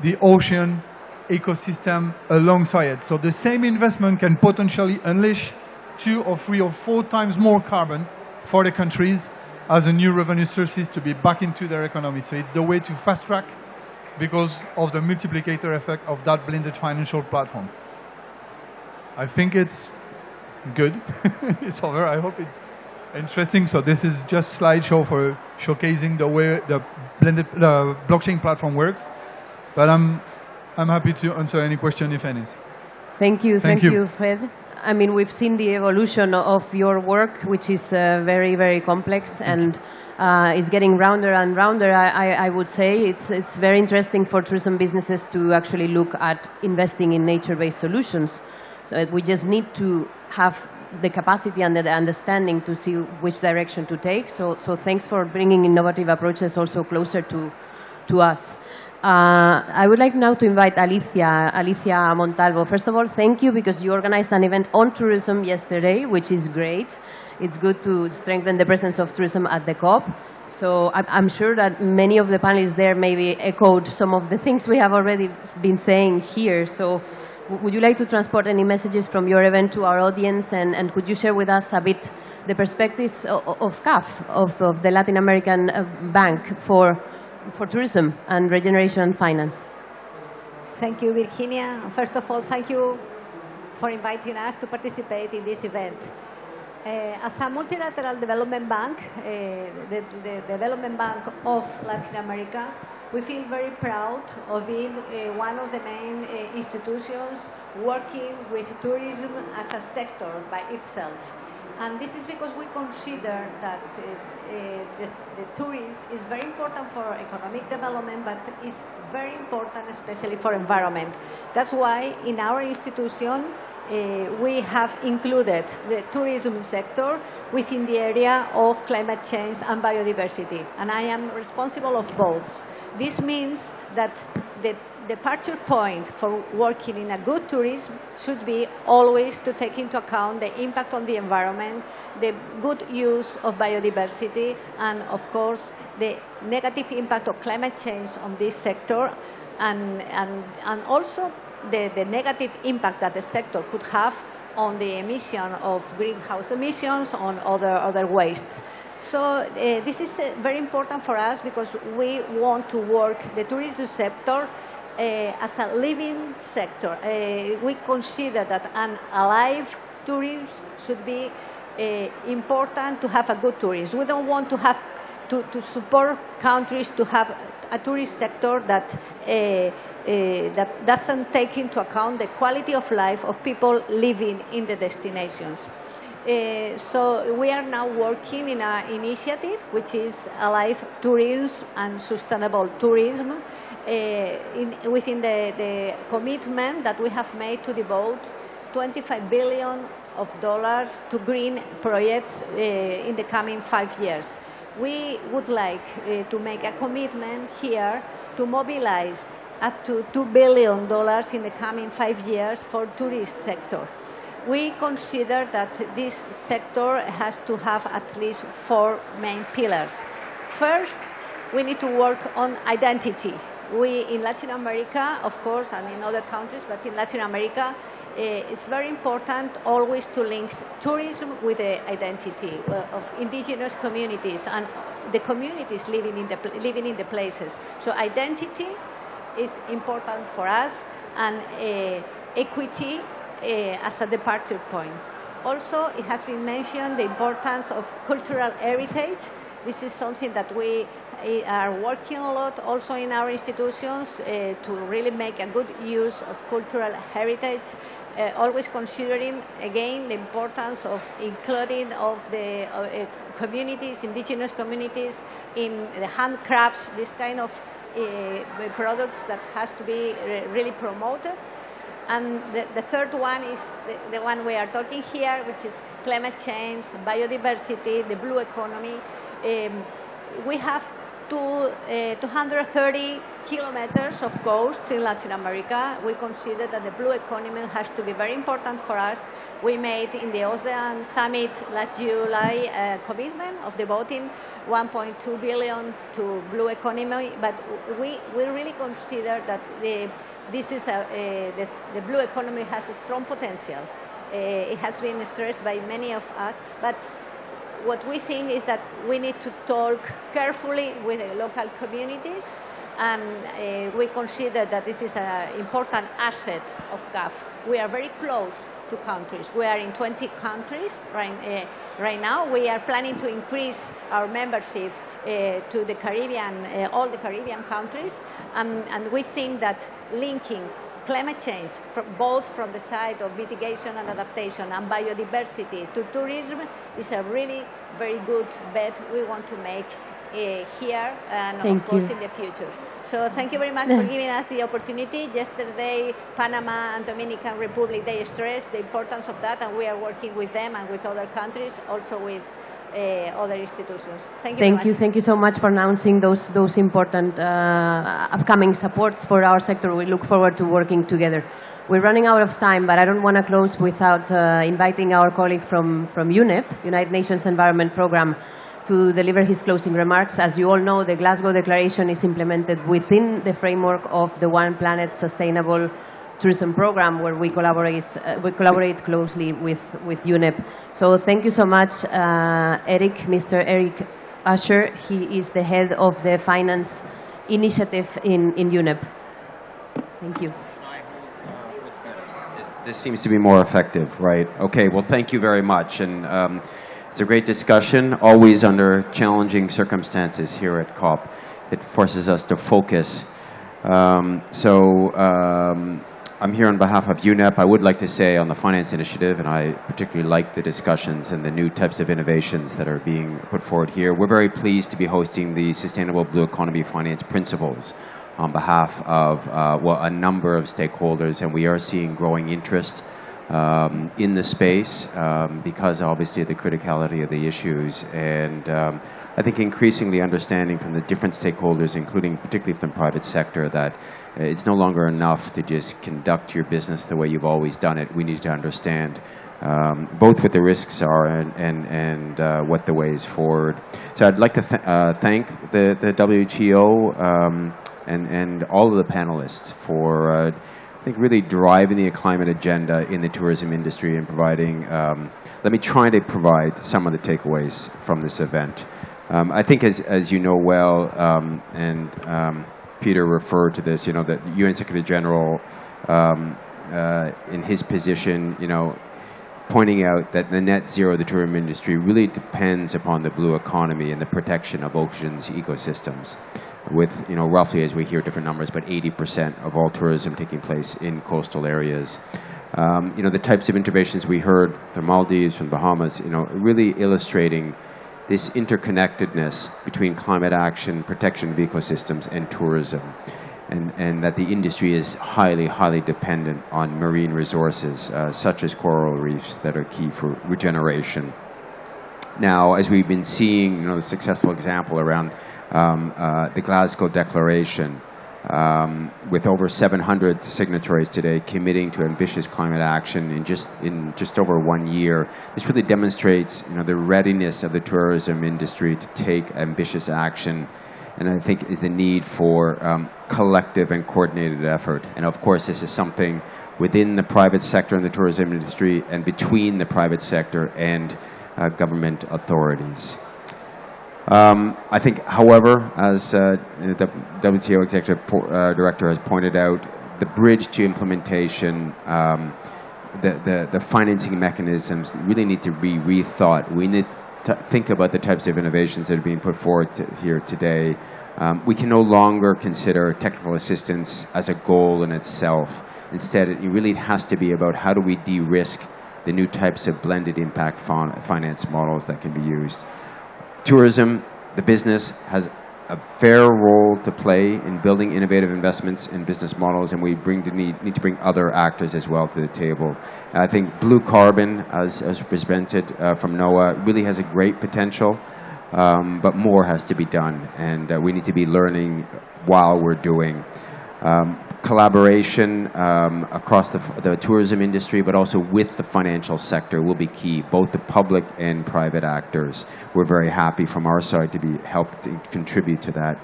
the ocean ecosystem alongside it. So the same investment can potentially unleash 2 or 3 or 4 times more carbon for the countries as a new revenue sources to be back into their economy. So it's the way to fast track because of the multiplicator effect of that blended financial platform. I think it's good. It's over. I hope it's interesting. So this is just a slideshow for showcasing the way the blended blockchain platform works. But I'm happy to answer any question, if any. Thank you, Fred. I mean, we've seen the evolution of your work, which is very, very complex and is getting rounder and rounder. I would say it's very interesting for tourism businesses to actually look at investing in nature-based solutions. So we just need to have the capacity and the understanding to see which direction to take. So thanks for bringing innovative approaches also closer to us. I would like now to invite Alicia Montalvo. First of all, thank you because you organized an event on tourism yesterday, which is great. It's good to strengthen the presence of tourism at the COP. So I'm sure that many of the panelists there maybe echoed some of the things we have already been saying here. So would you like to transport any messages from your event to our audience? And could you share with us a bit the perspectives of CAF, of the Latin American Bank for tourism and regeneration finance? Thank you, Virginia. First of all, thank you for inviting us to participate in this event. As a multilateral development bank, the Development Bank of Latin America, we feel very proud of being one of the main institutions working with tourism as a sector by itself. And this is because we consider that the tourism is very important for economic development, but it's very important especially for environment. That's why in our institution, we have included the tourism sector within the area of climate change and biodiversity. And I am responsible of both. This means that the departure point for working in a good tourism should be always to take into account the impact on the environment, the good use of biodiversity, and of course the negative impact of climate change on this sector, and also the negative impact that the sector could have on the emission of greenhouse emissions, on other wastes. So this is very important for us because we want to work the tourism sector as a living sector. We consider that an alive tourism should be important to have a good tourism. We don't want to have to support countries to have a tourist sector that that doesn't take into account the quality of life of people living in the destinations. So we are now working in an initiative which is Alive Tourism and Sustainable Tourism within the commitment that we have made to devote $25 billion to green projects in the coming 5 years. We would like to make a commitment here to mobilize up to $2 billion in the coming 5 years for tourist sector. We consider that this sector has to have at least 4 main pillars. First, we need to work on identity. We, in Latin America, of course, and in other countries, but in Latin America, it's very important always to link tourism with the identity of indigenous communities and the communities living in the places. So identity is important for us, and equity as a departure point. Also, it has been mentioned the importance of cultural heritage. This is something that we are working a lot also in our institutions to really make a good use of cultural heritage, always considering again the importance of including of the communities, indigenous communities, in the handcrafts, this kind of products that has to be really promoted. And the third one is the one we are talking here, which is climate change, biodiversity, the blue economy. We have 230 kilometers of coast in Latin America. We consider that the blue economy has to be very important for us. We made in the ASEAN summit last July a commitment of devoting $1.2 billion to blue economy, but we really consider that the blue economy has a strong potential. It has been stressed by many of us, but what we think is that we need to talk carefully with the local communities, and we consider that this is an important asset of GAF. We are very close to countries. We are in 20 countries right now. We are planning to increase our membership to the Caribbean, all the Caribbean countries, and we think that linking climate change, both from the side of mitigation and adaptation and biodiversity to tourism, is a really very good bet we want to make here and of course in the future. So thank you very much for giving us the opportunity. Yesterday, Panama and Dominican Republic, they stressed the importance of that, and we are working with them and with other countries, also with other institutions. Thank you very much. Thank you so much for announcing those important upcoming supports for our sector. We look forward to working together. We're running out of time, but I don't want to close without inviting our colleague from UNEP, United Nations Environment Programme, to deliver his closing remarks. As you all know, the Glasgow Declaration is implemented within the framework of the One Planet Sustainable Tourism Program, where we collaborate closely with UNEP. So thank you so much, Eric, Mr. Eric Usher. He is the head of the Finance Initiative in UNEP. Thank you. This seems to be more effective, right? Okay, well, thank you very much. And it's a great discussion, always under challenging circumstances here at COP. It forces us to focus. I'm here on behalf of UNEP. I would like to say on the Finance Initiative, and I particularly like the discussions and the new types of innovations that are being put forward here. We're very pleased to be hosting the Sustainable Blue Economy Finance Principles on behalf of a number of stakeholders, and we are seeing growing interest in the space because obviously of the criticality of the issues, and I think increasingly understanding from the different stakeholders, including particularly from the private sector, that it's no longer enough to just conduct your business the way you've always done it. We need to understand both what the risks are and what the ways forward. So I'd like to thank the WTO and all of the panelists for, I think, really driving the climate agenda in the tourism industry and providing, let me try to provide some of the takeaways from this event. I think as you know well, and Peter referred to this, that the UN Secretary General, in his position, pointing out that the net zero of the tourism industry really depends upon the blue economy and the protection of oceans ecosystems, with, roughly, as we hear different numbers, but 80% of all tourism taking place in coastal areas. The types of interventions we heard from Maldives, from Bahamas, really illustrating this interconnectedness between climate action, protection of ecosystems, and tourism, and that the industry is highly, highly dependent on marine resources, such as coral reefs, that are key for regeneration. Now, as we've been seeing, the successful example around the Glasgow Declaration, with over 700 signatories today committing to ambitious climate action in just over 1 year. This really demonstrates, the readiness of the tourism industry to take ambitious action, and I think is the need for collective and coordinated effort. And of course, this is something within the private sector and the tourism industry, and between the private sector and government authorities. I think, however, as the WTO Executive Director has pointed out, the bridge to implementation, the financing mechanisms really need to be rethought. We need to think about the types of innovations that are being put forward here today. We can no longer consider technical assistance as a goal in itself. Instead, it really has to be about how do we de-risk the new types of blended impact finance models that can be used. Tourism, the business, has a fair role to play in building innovative investments and business models, and we need to bring other actors as well to the table. I think blue carbon, as presented from NOAA, really has a great potential, but more has to be done, and we need to be learning while we're doing. Collaboration across the tourism industry, but also with the financial sector, will be key, both the public and private actors. We're very happy from our side to be helped to contribute to that.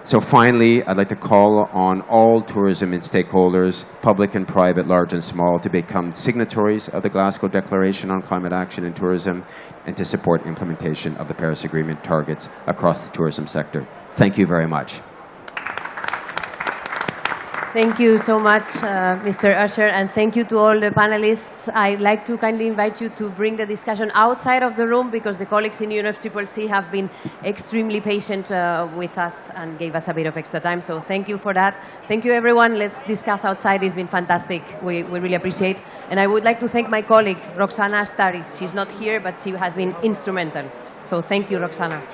So finally, I'd like to call on all tourism and stakeholders, public and private, large and small, to become signatories of the Glasgow Declaration on Climate Action in Tourism, and to support implementation of the Paris Agreement targets across the tourism sector. Thank you very much. Thank you so much, Mr. Usher, and thank you to all the panelists. I'd like to kindly invite you to bring the discussion outside of the room, because the colleagues in UNFCCC have been extremely patient with us and gave us a bit of extra time, so thank you for that. Thank you, everyone. Let's discuss outside. It's been fantastic. We really appreciate it. And I would like to thank my colleague, Roxana Astari. She's not here, but she has been instrumental. So thank you, Roxana.